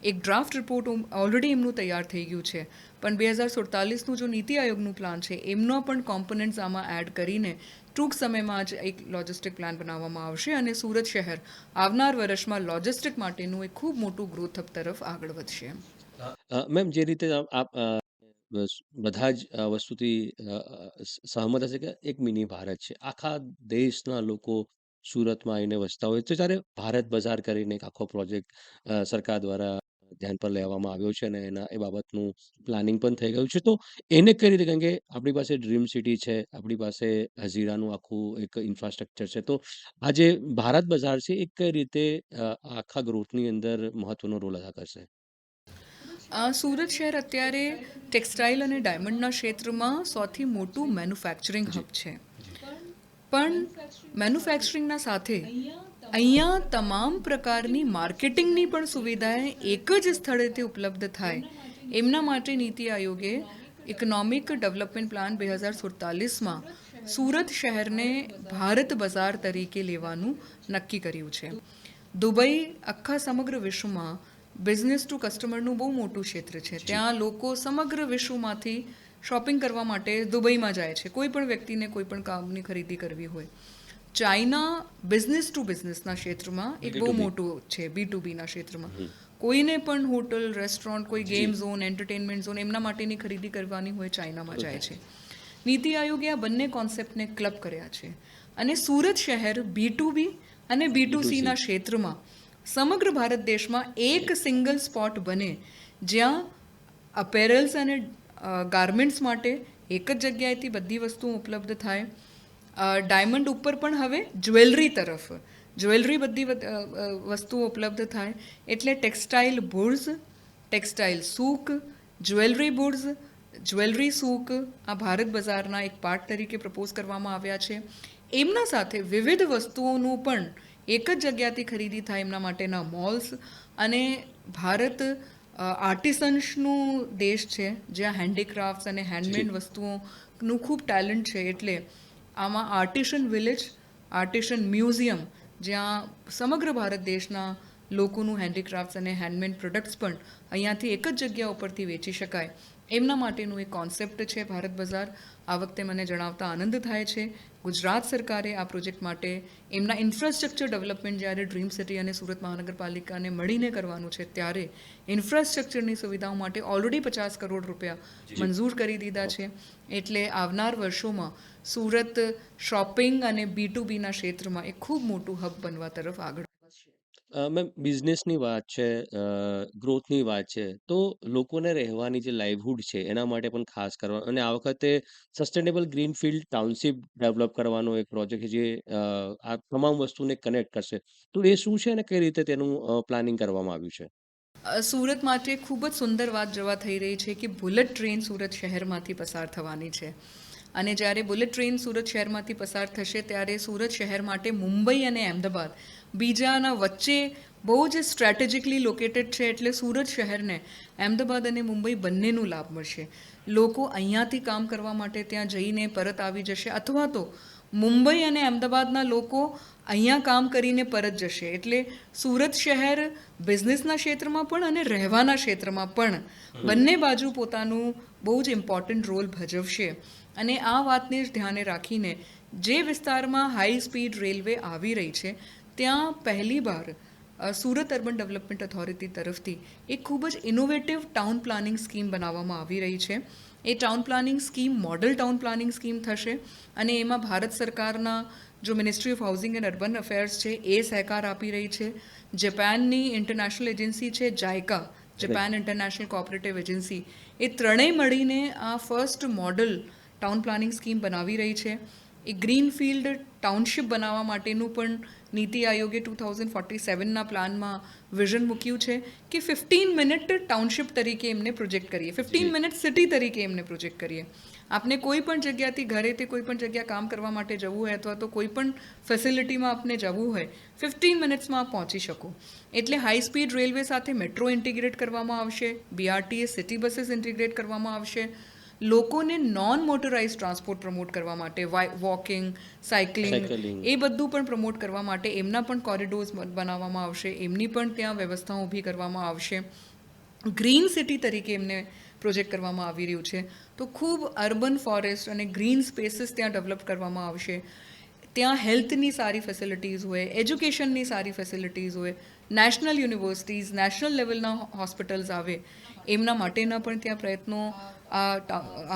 એક ડ્રાફ્ટ રિપોર્ટ ઓલરેડી એમનું તૈયાર થઈ ગયું છે, પણ 2047નું જો નીતિ આયોગનું પ્લાન છે એમનો પણ કોમ્પોનન્ટ્સ આમાં એડ કરીને ટૂંક સમયમાં જ એક લોજિસ્ટિક પ્લાન બનાવવામાં આવશે અને સુરત શહેર આવનાર વર્ષમાં લોજિસ્ટિક માટેનું એક ખૂબ મોટું ગ્રોથ હબ તરફ આગળ વધશે. મેમ જે રીતે બધા જ વસ્તુથી સહમત હશે કે એક મિની ભારત છે. આખા દેશના લોકો સુરતમાં આવીને વસતા હોય તો જ્યારે ભારત બજાર કરીને એક આખો પ્રોજેક્ટ સરકાર દ્વારા ધ્યાન પર લેવામાં આવ્યો છે અને એ બાબતનું પ્લાનિંગ પણ થઈ ગયું છે. તો એને કઈ રીતે, કારણ કે આપણી પાસે ડ્રીમ સિટી છે, આપણી પાસે હજીરાનું આખું એક ઇન્ફ્રાસ્ટ્રક્ચર છે, તો આ જે ભારત બજાર છે એ કઈ રીતે આખા ગ્રોથની અંદર મહત્વનો રોલ અદા કરશે? સુરત શહેર અત્યારે ટેક્સટાઇલ અને ડાયમંડના ક્ષેત્રમાં સૌથી મોટું મેન્યુફેક્ચરિંગ હબ છે, પણ મેન્યુફેક્ચરિંગના સાથે અહીંયા તમામ પ્રકારની માર્કેટિંગની પણ સુવિધાએ એક જ સ્થળેથી ઉપલબ્ધ થાય એમના માટે નીતિ આયોગે ઇકોનોમિક ડેવલપમેન્ટ પ્લાન 2047માં સુરત શહેરને ભારત બજાર તરીકે લેવાનું નક્કી કર્યું છે. દુબઈ આખા સમગ્ર વિશ્વમાં બિઝનેસ ટુ કસ્ટમરનું બહુ મોટું ક્ષેત્ર છે. ત્યાં લોકો સમગ્ર વિશ્વમાંથી શોપિંગ કરવા માટે દુબઈમાં જાય છે, કોઈ પણ વ્યક્તિને કોઈ પણ કામની ખરીદી કરવી હોય. ચાઇના બિઝનેસ ટુ બિઝનેસના ક્ષેત્રમાં એક બહુ મોટું છે, B2Bના ક્ષેત્રમાં. કોઈને પણ હોટલ, રેસ્ટોરન્ટ, કોઈ ગેમ ઝોન, એન્ટરટેનમેન્ટ ઝોન એમના માટેની ખરીદી કરવાની હોય ચાઇનામાં જાય છે. નીતિ આયોગે આ બંને કોન્સેપ્ટને ક્લબ કર્યા છે અને સુરત શહેર B2B અને B2Cના ક્ષેત્રમાં સમગ્ર ભારત દેશમાં એક સિંગલ સ્પોટ બને જ્યાં અપેરલ્સ અને ગાર્મેન્ટ્સ માટે એક જ જગ્યાએથી બધી વસ્તુઓ ઉપલબ્ધ થાય. ડાયમંડ ઉપર પણ હવે જ્વેલરી તરફ બધી વસ્તુઓ ઉપલબ્ધ થાય, એટલે ટેક્સટાઇલ બુર્સ, ટેક્સટાઇલ સૂક, જ્વેલરી બુર્સ, જ્વેલરી સૂક આ ભારત બજારના એક પાર્ટ તરીકે પ્રપોઝ કરવામાં આવ્યા છે. એમના સાથે વિવિધ વસ્તુઓનું પણ એક જ જગ્યાથી ખરીદી થાય એમના માટેના મોલ્સ. અને ભારત આર્ટિસન્સનું દેશ છે જ્યાં હેન્ડીક્રાફ્ટ્સ અને હેન્ડમેડ વસ્તુઓનું ખૂબ ટેલેન્ટ છે, એટલે આમાં આર્ટિશન વિલેજ, આર્ટિશન મ્યુઝિયમ જ્યાં સમગ્ર ભારત દેશના લોકોનું હેન્ડીક્રાફ્ટ્સ અને હેન્ડમેડ પ્રોડક્ટ્સ પણ અહીંયાથી એક જ જગ્યા ઉપરથી વેચી શકાય એમના માટેનું એક કોન્સેપ્ટ છે ભારત બજાર. આ વખતે મને જણાવતા આનંદ થાય છે ગુજરાત સરકારે આ પ્રોજેક્ટ માટે એમના ઇન્ફ્રાસ્ટ્રક્ચર ડેવલપમેન્ટ જ્યારે ડ્રીમ સિટી અને સુરત મહાનગરપાલિકાને મળીને કરવાનું છે ત્યારે ઇન્ફ્રાસ્ટ્રક્ચરની સુવિધાઓ માટે ઓલરેડી 50 કરોડ રૂપિયા મંજૂર કરી દીધા છે. એટલે આવનાર વર્ષોમાં સુરત શોપિંગ અને B2Bના ક્ષેત્રમાં એક ખૂબ મોટું હબ બનવા તરફ આગળ વધશે. મેમ બિઝનેસની વાત છે, ગ્રોથની વાત છે, તો લોકોને રહેવાની જે લાઇવહુડ છે એના માટે પણ ખાસ કરવા અને આ વખતે સસ્ટેનેબલ ગ્રીનફિલ્ડ ટાઉનશીપ ડેવલપ કરવાનો એક પ્રોજેક્ટ છે જે આ તમામ વસ્તુને કનેક્ટ કરશે. તો એ શું છે અને કઈ રીતે તેનું પ્લાનિંગ કરવામાં આવ્યું છે? સુરત માટે ખૂબ જ સુંદર વાત જવા થઈ રહી છે કે બુલેટ ટ્રેન સુરત શહેરમાંથી પસાર થવાની છે અને જ્યારે બુલેટ ટ્રેન સુરત શહેરમાંથી પસાર થશે ત્યારે સુરત શહેર માટે મુંબઈ અને અહેમદાબાદ બીજાના વચ્ચે બહુ જ સ્ટ્રેટેજિકલી લોકેટેડ છે, એટલે સુરત શહેરને અહેમદાબાદ અને મુંબઈ બંનેનું લાભ મળશે. લોકો અહીંયાથી કામ કરવા માટે ત્યાં જઈને પરત આવી જશે, અથવા તો મુંબઈ અને અહેમદાબાદના લોકો અહીંયા કામ કરીને પરત જશે. એટલે સુરત શહેર બિઝનેસના ક્ષેત્રમાં પણ અને રહેવાના ક્ષેત્રમાં પણ બંને બાજુ પોતાનું બહુ જ ઇમ્પોર્ટન્ટ રોલ ભજવશે. અને આ વાતને જ ધ્યાને રાખીને જે વિસ્તારમાં હાઈ સ્પીડ રેલવે આવી રહી છે ત્યાં પહેલીવાર સુરત અર્બન ડેવલપમેન્ટ ઓથોરિટી તરફથી એક ખૂબ જ ઇનોવેટિવ ટાઉન પ્લાનિંગ સ્કીમ બનાવવામાં આવી રહી છે. એ town planning scheme model town planning scheme થશે અને એમાં ભારત સરકારના જો ministry of housing and urban affairs છે એ સહકાર આપી રહી છે. જાપાનની ઇન્ટરનેશનલ એજન્સી છે જાયકા, જાપાન ઇન્ટરનેશનલ કોઓપરેટિવ એજન્સી, એ ત્રણેય મળીને આ first model town planning scheme બનાવી રહી છે. એ ગ્રીનફિલ્ડ ટાઉનશીપ બનાવવા માટેનું પણ નીતિ આયોગે 2047ના પ્લાનમાં વિઝન મૂક્યું છે કે 15 મિનિટ ટાઉનશીપ તરીકે એમને પ્રોજેક્ટ કરીએ, 15 મિનિટ સિટી તરીકે એમને પ્રોજેક્ટ કરીએ. આપને કોઈ પણ જગ્યાથી ઘરેથી કોઈ પણ જગ્યા કામ કરવા માટે જવું હોય અથવા તો કોઈ પણ ફેસિલિટીમાં આપને જવું હોય 15 મિનિટ્સમાં આપ પહોંચી શકો. એટલે હાઈ સ્પીડ રેલવે સાથે મેટ્રો ઇન્ટિગ્રેટ કરવામાં આવશે, BRTS સિટી બસીસ ઇન્ટિગ્રેટ કરવામાં આવશે, લોકોને નોન મોટરાઇઝ ટ્રાન્સપોર્ટ પ્રમોટ કરવા માટે વોકિંગ, સાયકલિંગ Cycling. એ બધું પણ પ્રમોટ કરવા માટે એમના પણ કોરિડોર્સ બનાવવામાં આવશે, એમની પણ ત્યાં વ્યવસ્થાઓ ઊભી કરવામાં આવશે. ગ્રીન સિટી તરીકે એમને પ્રોજેક્ટ કરવામાં આવી રહ્યું છે. તો ખૂબ અર્બન ફોરેસ્ટ અને ગ્રીન સ્પેસીસ ત્યાં ડેવલપ કરવામાં આવશે. ત્યાં હેલ્થની સારી ફેસિલિટીઝ હોય, એજ્યુકેશનની સારી ફેસિલિટીઝ હોય, નેશનલ યુનિવર્સિટીઝ, નેશનલ લેવલના હોસ્પિટલ્સ આવે એમના માટેના પણ ત્યાં પ્રયત્નો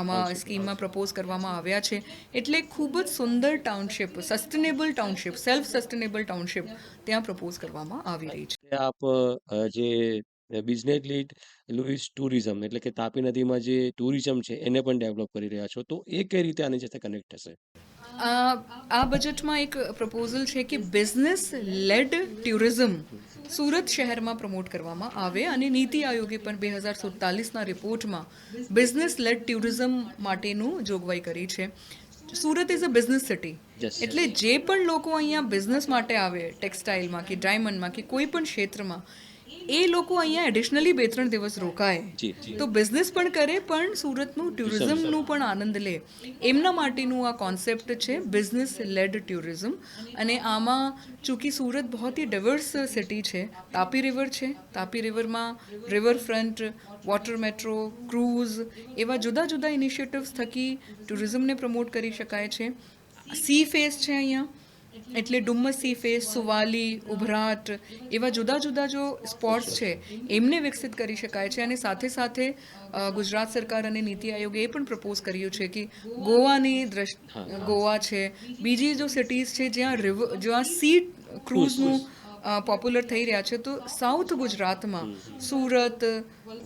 આમાં સ્કીમમાં પ્રપોઝ કરવામાં આવ્યા છે. એટલે ખૂબ જ સુંદર township, sustainable township, self sustainable township ત્યાં પ્રપોઝ કરવામાં આવી રહી છે. આપ જે બિઝનેસ લીડ લુઈસ ટુરિઝમ એટલે કે તાપી નદીમાં જે ટુરિઝમ છે એને પણ ડેવલપ કરી રહ્યા છો, તો એ કઈ રીતે આની સાથે કનેક્ટ થશે? આ બજેટમાં એક પ્રપોઝલ છે કે બિઝનેસ લેડ ટુરિઝમ સુરત શહેરમાં પ્રમોટ કરવામાં આવે અને નીતિ આયોગે પણ 2047ના રિપોર્ટમાં બિઝનેસ લેડ ટુરિઝમ માટેનું જોગવાઈ કરી છે. Surat is a business city, Yes. એટલે જે પણ લોકો અહીંયા બિઝનેસ માટે આવે, ટેક્સટાઇલમાં કે ડાયમંડમાં કે કોઈ પણ ક્ષેત્રમાં, એ લોકો અહીંયા એડિશનલી 2-3 દિવસ રોકાય જી. તો બિઝનેસ પણ કરે પણ સુરતનું ટુરિઝમનું પણ આનંદ લે. એમના માટેનું આ કોન્સેપ્ટ છે બિઝનેસ લેડ ટુરિઝમ. અને આમાં ચૂંકि સુરત બહુ ही ડિવર્સ સિટી છે, તાપી રિવર છે, તાપી રિવરમાં રિવરફ્રન્ટ, વોટર મેટ્રો, ક્રૂઝ એવા જુદા જુદા ઇનિશિયેટિવ્સ થકી ટુરિઝમને પ્રમોટ કરી શકાય છે. સી ફેસ છે અહીંયા, એટલે ડુમ્મસ સી ફેસ, સુવાલી, ઉભરાટ એવા જુદા જુદા જો સ્પોટ્સ છે એમને વિકસિત કરી શકાય છે. અને સાથે સાથે ગુજરાત સરકાર અને નીતિ આયોગે એ પણ પ્રપોઝ કર્યું છે કે ગોવા છે, બીજી જો સિટીઝ છે જ્યાં સી ક્રૂઝનું પોપ્યુલર થઈ રહ્યા છે, તો સાઉથ ગુજરાતમાં સુરત,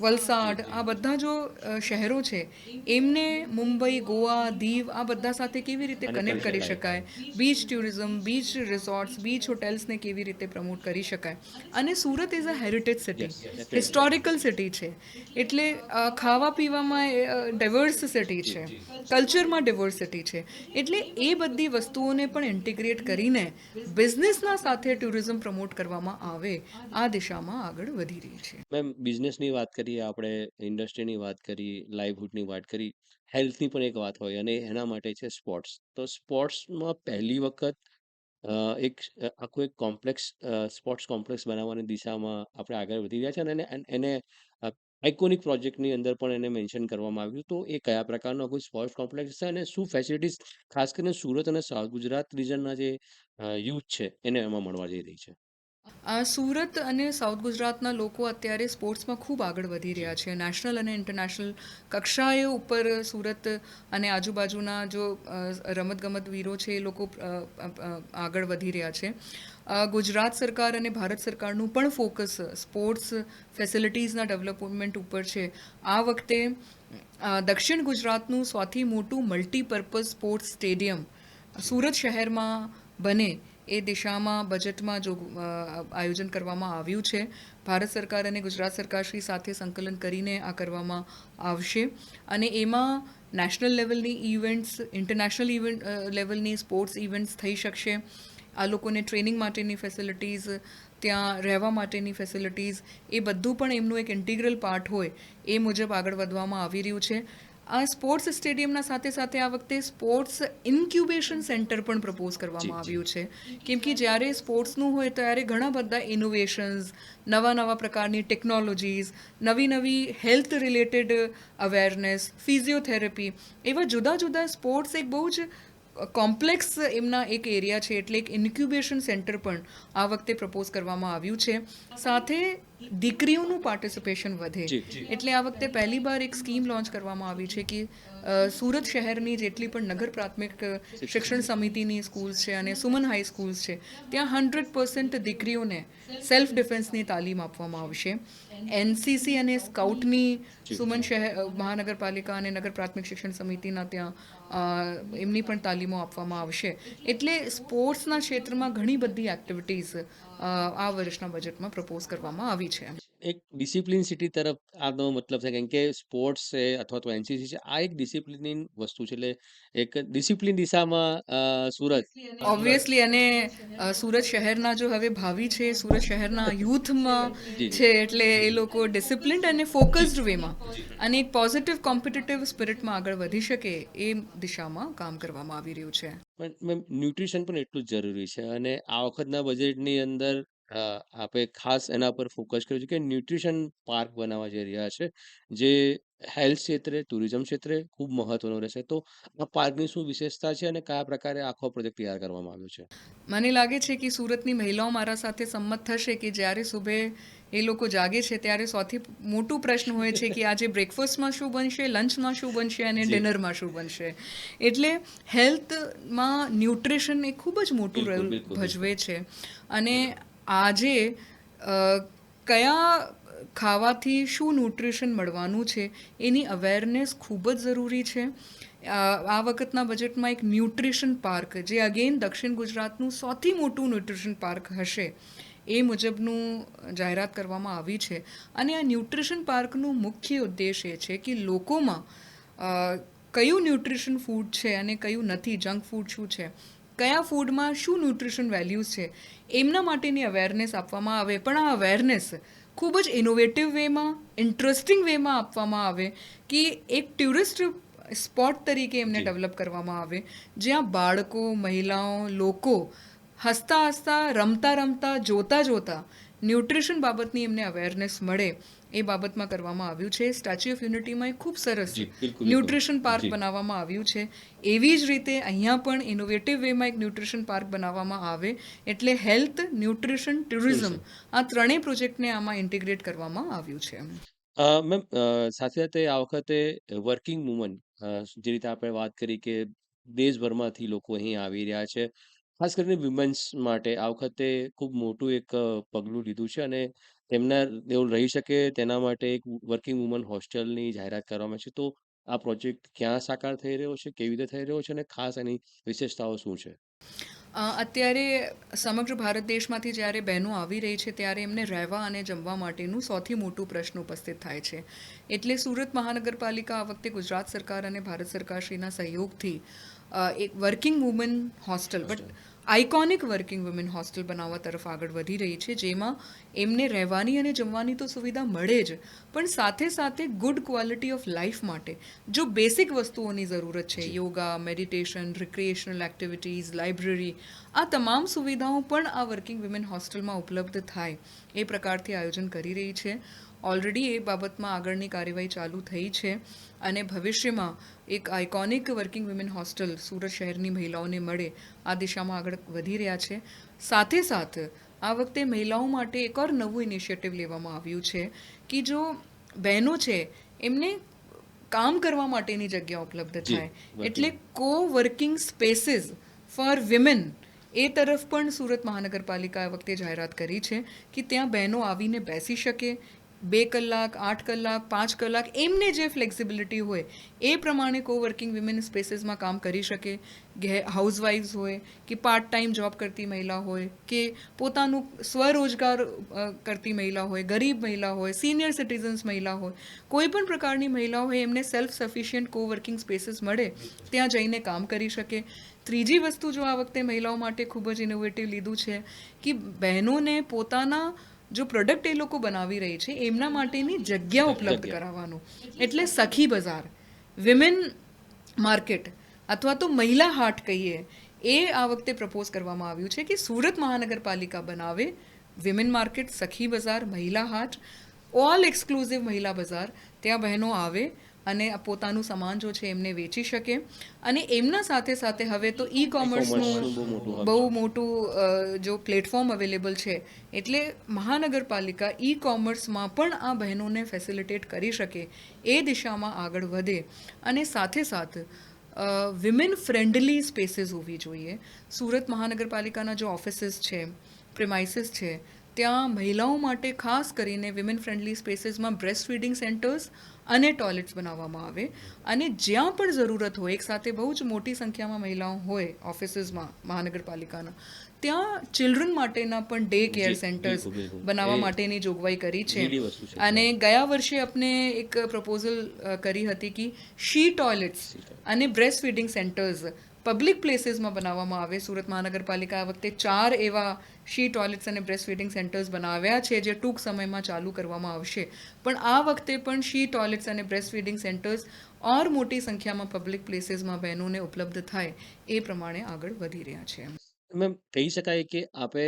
વલસાડ આ બધા જો શહેરો છે એમને મુંબઈ, ગોવા, દીવ આ બધા સાથે કેવી રીતે કનેક્ટ કરી શકાય, beach tourism, beach resorts, beach હોટેલ્સને કેવી રીતે પ્રમોટ કરી શકાય. અને Surat is a heritage city, historical city છે, એટલે ખાવા પીવામાં ડાયવર્સ સિટી છે, કલ્ચરમાં ડાયવર્સિટી છે. એટલે એ બધી વસ્તુઓને પણ ઇન્ટિગ્રેટ કરીને બિઝનેસના સાથે ટુરિઝમ પ્રમોટ કરવામાં આવે આ દિશામાં આગળ વધી રહી છે. મેમ, બિઝનેસની વાત કરીએ, આપણે ઇન્ડસ્ટ્રીની વાત કરી, લાઇવહુડની વાત કરી, હેલ્થની પણ એક વાત હોય અને એના માટે છે સ્પોર્ટ્સ. તો સ્પોર્ટ્સમાં પહેલી વખત આખું એક કોમ્પ્લેક્સ સ્પોર્ટ્સ કોમ્પ્લેક્સ બનાવવાની દિશામાં આપણે આગળ વધી રહ્યા છે અને એને આઇકોનિક પ્રોજેક્ટની અંદર પણ એને મેન્શન કરવામાં આવ્યું. તો એ કયા પ્રકારનો કોઈ સ્પોર્ટ્સ કોમ્પ્લેક્સ છે અને શું ફેસિલિટીઝ ખાસ કરીને સુરત અને સાઉથ ગુજરાત રિજનના જે યુથ છે એને એમાં મળવા જઈ રહી છે? સુરત અને સાઉથ ગુજરાતના લોકો અત્યારે સ્પોર્ટ્સમાં ખૂબ આગળ વધી રહ્યા છે. નેશનલ અને ઇન્ટરનેશનલ કક્ષાએ ઉપર સુરત અને આજુબાજુના જો રમતગમત વીરો છે એ લોકો આગળ વધી રહ્યા છે. ગુજરાત સરકાર અને ભારત સરકારનું પણ ફોકસ સ્પોર્ટ્સ ફેસિલિટીઝના ડેવલપમેન્ટ ઉપર છે. આ વખતે દક્ષિણ ગુજરાતનું સૌથી મોટું મલ્ટીપર્પઝ સ્પોર્ટ્સ સ્ટેડિયમ સુરત શહેરમાં બને એ દિશામાં બજેટમાં જો આયોજન કરવામાં આવ્યું છે. ભારત સરકાર અને ગુજરાત સરકાર શ્રી સાથે સંકલન કરીને આ કરવામાં આવશે. અને એમાં નેશનલ લેવલની ઇવેન્ટ્સ, ઇન્ટરનેશનલ લેવલની સ્પોર્ટ્સ ઇવેન્ટ્સ થઈ શકશે. આ લોકોને ટ્રેનિંગ માટેની ફેસિલિટીઝ, ત્યાં રહેવા માટેની ફેસિલિટીઝ એ બધું પણ એમનું એક ઇન્ટિગ્રલ પાર્ટ હોય એ મુજબ આગળ વધવામાં આવી રહ્યું છે. આ સ્પોર્ટ્સ સ્ટેડિયમના સાથે સાથે આ વખતે સ્પોર્ટ્સ ઇન્ક્યુબેશન સેન્ટર પણ પ્રપોઝ કરવામાં આવ્યું છે. કેમ કે જ્યારે સ્પોર્ટ્સનું હોય ત્યારે ઘણા બધા ઇનોવેશન્સ, નવા પ્રકારની ટેકનોલોજીસ, નવી હેલ્થ રિલેટેડ અવેરનેસ, ફિઝિયોથેરાપી એવા જુદા જુદા સ્પોર્ટ્સ એક બહુ જ કોમ્પ્લેક્સ એમના એક એરિયા છે. એટલે એક ઇન્ક્યુબેશન સેન્ટર પણ આ વખતે પ્રપોઝ કરવામાં આવ્યું છે. સાથે દીકરીઓનું પાર્ટિસિપેશન વધે એટલે આ વખતે પહેલી વાર એક સ્કીમ લોન્ચ કરવામાં આવી છે કે સુરત શહેરની જેટલી પણ નગર પ્રાથમિક શિક્ષણ સમિતિની સ્કૂલ્સ છે અને સુમન હાઈ સ્કૂલ્સ છે ત્યાં 100% દીકરીઓને સેલ્ફ ડિફેન્સની તાલીમ આપવામાં આવશે. એનસીસી અને સ્કાઉટની સુમન શહેર મહાનગરપાલિકા અને નગર પ્રાથમિક શિક્ષણ સમિતિના ત્યાં એમની પણ તાલીમો આપવામાં આવશે. એટલે સ્પોર્ટ્સના ક્ષેત્રમાં ઘણી બધી એક્ટિવિટીઝ આ વર્ષના બજેટમાં પ્રપોઝ કરવામાં આવી છે. એક ડિસિપ્લિન સિટી તરફ આનો મતલબ છે કેમ કે સ્પોર્ટ્સ છે અથવા તો એનસીસી છે આ એક ડિસિપ્લિન વસ્તુ છે એટલે એક ડિસિપ્લિન દિશામાં સુરત ઓબ્વિયસલી અને સુરત શહેરના જો હવે ભાવિ છે, સુરત શહેરના યુથમાં જી. છે, એટલે એ લોકો ડિસિપ્લિન્ડ અને ફોકસ્ડ વેમાં અને એક પોઝિટિવ કોમ્પિટિટિવ સ્પિરિટમાં આગળ વધી શકે એ દિશામાં કામ કરવામાં આવી રહ્યું છે. પણ મેમ ન્યુટ્રિશન પણ એટલું જ જરૂરી છે અને આ વખતના બજેટની અંદર આપણે ખાસ એના પર ફોકસ કર્યું છે કે ન્યુટ્રિશન પાર્ક બનાવવા જઈ રહ્યા છે જે હેલ્થ ક્ષેત્રે ટુરિઝમ ક્ષેત્રે ખૂબ મહત્વનો રહેશે તો આ પાર્કની શું વિશેષતા છે અને કયા પ્રકારે આખો પ્રોજેક્ટ તૈયાર કરવામાં આવ્યો છે મને લાગે છે કે સુરતની મહિલાઓ મારા સાથે સંમત થશે કે જ્યારે સુબહ એ લોકો જાગે છે ત્યારે સૌથી મોટું પ્રશ્ન હોય છે કે આજે બ્રેકફાસ્ટમાં શું બનશે, લંચમાં શું બનશે અને ડિનરમાં શું બનશે. એટલે હેલ્થમાં ન્યુટ્રિશન એ ખૂબ જ મોટું રોલ બિલકુલ. ભજવે છે અને આજે કયા ખાવાથી શું ન્યુટ્રિશન મળવાનું છે એની અવેરનેસ ખૂબ જ જરૂરી છે. આ વખતના બજેટમાં એક ન્યુટ્રિશન પાર્ક જે અગેન દક્ષિણ ગુજરાતનું સૌથી મોટું ન્યુટ્રિશન પાર્ક હશે એ મુજબનું જાહેરાત કરવામાં આવી છે અને આ ન્યુટ્રિશન પાર્કનું મુખ્ય ઉદ્દેશ એ છે કે લોકોમાં કયું ન્યુટ્રિશન ફૂડ છે અને કયું નથી, જંક ફૂડ શું છે, કયા ફૂડમાં શું ન્યુટ્રિશન વેલ્યુઝ છે એમના માટેની અવેરનેસ આપવામાં આવે. પણ આ અવેરનેસ ખૂબ જ ઇનોવેટિવ વેમાં, ઇન્ટરેસ્ટિંગ વેમાં આપવામાં આવે કે એક ટુરિસ્ટ સ્પોટ તરીકે એમને ડેવલપ કરવામાં આવે જ્યાં બાળકો, મહિલાઓ, લોકો હસતા હસતા, રમતા રમતા, જોતા જોતા ન્યુટ્રિશન બાબતની એમને અવેરનેસ મળે એ બાબતમાં કરવામાં આવ્યું છે. સ્ટેચ્યુ ઓફ યુનિટીમાં એક ખૂબ સરસ ન્યુટ્રિશન પાર્ક બનાવવામાં આવ્યું છે. એવી જ રીતે અહીંયા પણ ઇનોવેટિવ વેમાં એક ન્યુટ્રિશન પાર્ક બનાવવામાં આવે એટલે હેલ્થ, ન્યુટ્રિશન, ટુરિઝમ આ ત્રણેય પ્રોજેક્ટને આમાં ઇન્ટિગ્રેટ કરવામાં આવ્યું છે. મેમ સાથે સાથે આ વખતે વર્કિંગ વુમન જે રીતે આપણે વાત કરી કે દેશભરમાંથી લોકો અહીં આવી રહ્યા છે ખાસ કરીને વિમેન્સ માટે આ વખતે ખૂબ મોટું એક પગલું લીધું છે અને તેમના તેઓ રહી શકે તેના માટે એક વર્કિંગ વુમન હોસ્ટેલની જાહેરાત કરવામાં છે તો આ પ્રોજેક્ટ ક્યાં સાકાર થઈ રહ્યો છે, કેવી રીતે થઈ રહ્યો છે અને ખાસ એની વિશેષતાઓ શું છે અત્યારે સમગ્ર ભારત દેશમાંથી જ્યારે બહેનો આવી રહી છે ત્યારે એમને રહેવા અને જમવા માટેનું સૌથી મોટું પ્રશ્ન ઉપસ્થિત થાય છે. એટલે સુરત મહાનગરપાલિકા આ વખતે ગુજરાત સરકાર અને ભારત સરકારશ્રીના સહયોગથી એક working woman hostel iconic working women hostel બનાવવા તરફ આગળ વધી રહી છે જેમાં એમને રહેવાની અને જમવાની તો સુવિધા મળે જ પણ સાથે સાથે ગુડ ક્વોલિટી ઓફ લાઈફ માટે જો બેસિક વસ્તુઓની જરૂરત છે, yoga, meditation, recreational activities, library, આ તમામ સુવિધાઓ પણ આ વર્કિંગ વુમેન હોસ્ટેલમાં ઉપલબ્ધ થાય એ પ્રકારથી આયોજન કરી રહી છે. ઓલરેડી એ બાબતમાં આગળની કાર્યવાહી ચાલુ થઈ છે અને ભવિષ્યમાં એક iconic working women hostel Surat શહેરની મહિલાઓને મળે આ દિશામાં આગળ વધી રહ્યા છે. સાથે સાથ આ વખતે મહિલાઓ માટે એક ઓર નવું ઇનિશિયેટિવ લેવામાં આવ્યું છે કે જો બહેનો છે એમને કામ કરવા માટેની જગ્યા ઉપલબ્ધ થાય એટલે કો વર્કિંગ સ્પેસીસ ફોર વિમેન એ તરફ પણ સુરત મહાનગરપાલિકાએ આ વખતે જાહેરાત કરી છે કે ત્યાં બહેનો આવીને બેસી શકે, 2 કલાક, 8 કલાક, 5 કલાક એમને જે ફ્લેક્સિબિલિટી હોય એ પ્રમાણે કોવર્કિંગ વિમેન સ્પેસીસમાં કામ કરી શકે. હાઉસવાઇફ્સ હોય કે પાર્ટ ટાઈમ જોબ કરતી મહિલા હોય કે પોતાનું સ્વરોજગાર કરતી મહિલા હોય, ગરીબ મહિલા હોય, સિનિયર સિટીઝન્સ મહિલા હોય, કોઈ પણ પ્રકારની મહિલા હોય એમને સેલ્ફ સફિશિયન્ટ કોવર્કિંગ સ્પેસીસ મળે ત્યાં જઈને કામ કરી શકે. ત્રીજી વસ્તુ જો આ વખતે મહિલાઓ માટે ખૂબ જ ઇનોવેટિવ લીધું છે કે બહેનોને પોતાના જો પ્રોડક્ટ એ લોકો બનાવી રહી છે એમના માટેની જગ્યા ઉપલબ્ધ કરાવવાનું એટલે સખી બજાર, વિમેન માર્કેટ અથવા તો મહિલા હાટ કહીએ એ આ વખતે પ્રપોઝ કરવામાં આવ્યું છે કે સુરત મહાનગરપાલિકા બનાવે વિમેન માર્કેટ, સખી બજાર, મહિલા હાટ, ઓલ એક્સક્લુઝિવ મહિલા બજાર. ત્યાં બહેનો આવે અને પોતાનું સામાન જો છે એમને વેચી શકે અને એમના સાથે સાથે હવે તો ઈ કોમર્સનું બહુ મોટું જો પ્લેટફોર્મ અવેલેબલ છે એટલે મહાનગરપાલિકા ઈ કોમર્સમાં પણ આ બહેનોને ફેસિલિટેટ કરી શકે એ દિશામાં આગળ વધે અને સાથે સાથ વિમેન ફ્રેન્ડલી સ્પેસીસ હોવી જોઈએ. સુરત મહાનગરપાલિકાના જો ઓફિસીસ છે, પ્રિમાઇસીસ છે ત્યાં મહિલાઓ માટે ખાસ કરીને વિમેન ફ્રેન્ડલી સ્પેસીસમાં બ્રેસ્ટ ફીડિંગ સેન્ટર્સ અને ટોયલેટ્સ બનાવવામાં આવે અને જ્યાં પણ જરૂરત હોય એક સાથે બહુ જ મોટી સંખ્યામાં મહિલાઓ હોય ઓફિસીસમાં મહાનગરપાલિકાના ત્યાં ચિલ્ડ્રન માટેના પણ ડે કેર જી, સેન્ટર્સ બિલકુલ, બિલકુલ. બનાવવા એ માટેની જોગવાઈ કરી છે. લીલી વસ્તુ છે. અને ગયા વર્ષે આપણે એક પ્રપોઝલ કરી હતી કે શી ટોયલેટ્સ અને બ્રેસ્ટ ફીડિંગ સેન્ટર્સ પબ્લિક પ્લેસીસમાં બનાવવામાં આવે. સુરત મહાનગરપાલિકા આ વખતે 4 એવા શી ટોયલેટ્સ અને બ્રેસ્ટ ફીડિંગ સેન્ટર્સ બનાવ્યા છે જે ટૂંક સમયમાં ચાલુ કરવામાં આવશે. પણ આ વખતે પણ શી ટોયલેટ્સ અને બ્રેસ્ટ ફીડિંગ સેન્ટર્સ ઓર મોટી સંખ્યામાં પબ્લિક પ્લેસીસમાં બહેનોને ઉપલબ્ધ થાય એ પ્રમાણે આગળ વધી રહ્યા છે. મેમ કહી શકાય કે આપે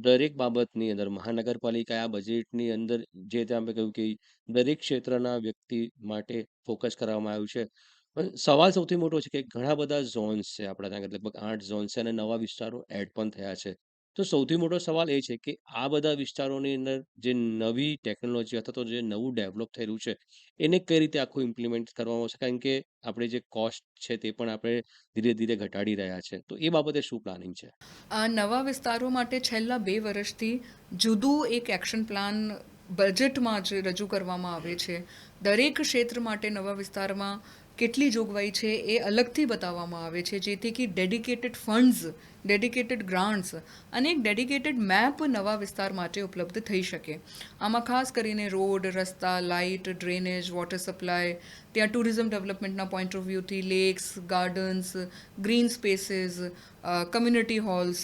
દરેક બાબતની અંદર મહાનગરપાલિકાએ આ બજેટની અંદર જે રીતે આપણે કહ્યું કે દરેક ક્ષેત્રના વ્યક્તિ માટે ફોકસ કરવામાં આવ્યું છે. પણ સવાલ સૌથી મોટો છે કે ઘણા બધા ઝોન્સ છે આપણા ત્યાં લગભગ 8 ઝોન્સ છે અને નવા વિસ્તારો એડ પણ થયા છે. તો સૌથી મોટો સવાલ એ છે કે આ બધા વિસ્તારોની અંદર જે નવી ટેકનોલોજી અથવા તો જે નવું ડેવલપ થઈ રહ્યું છે એને કઈ રીતે આખું ઇમ્પ્લિમેન્ટ કરવામાં આવશે, કારણ કે આપણે જે કોસ્ટ છે તે પણ આપણે ધીરે ધીરે ઘટાડી રહ્યા છે. તો એ બાબતે શું પ્લાનિંગ છે? આ નવા વિસ્તારો માટે છેલ્લા 2 વર્ષથી જુદું એક એક્શન પ્લાન બજેટમાં જ રજૂ કરવામાં આવે છે. દરેક ક્ષેત્ર માટે નવા વિસ્તારમાં કેટલી જોગવાઈ છે એ અલગથી બતાવવામાં આવે છે, જેથી કે ડેડિકેટેડ ફંડ્સ, ડેડિકેટેડ ગ્રાન્ટ્સ અને એક ડેડિકેટેડ મેપ નવા વિસ્તાર માટે ઉપલબ્ધ થઈ શકે. આમાં ખાસ કરીને રોડ, રસ્તા, લાઇટ, ડ્રેનેજ, વોટર સપ્લાય, ત્યાં ટુરિઝમ ડેવલપમેન્ટના પોઈન્ટ ઓફ વ્યૂથી lakes, gardens, green spaces, community halls,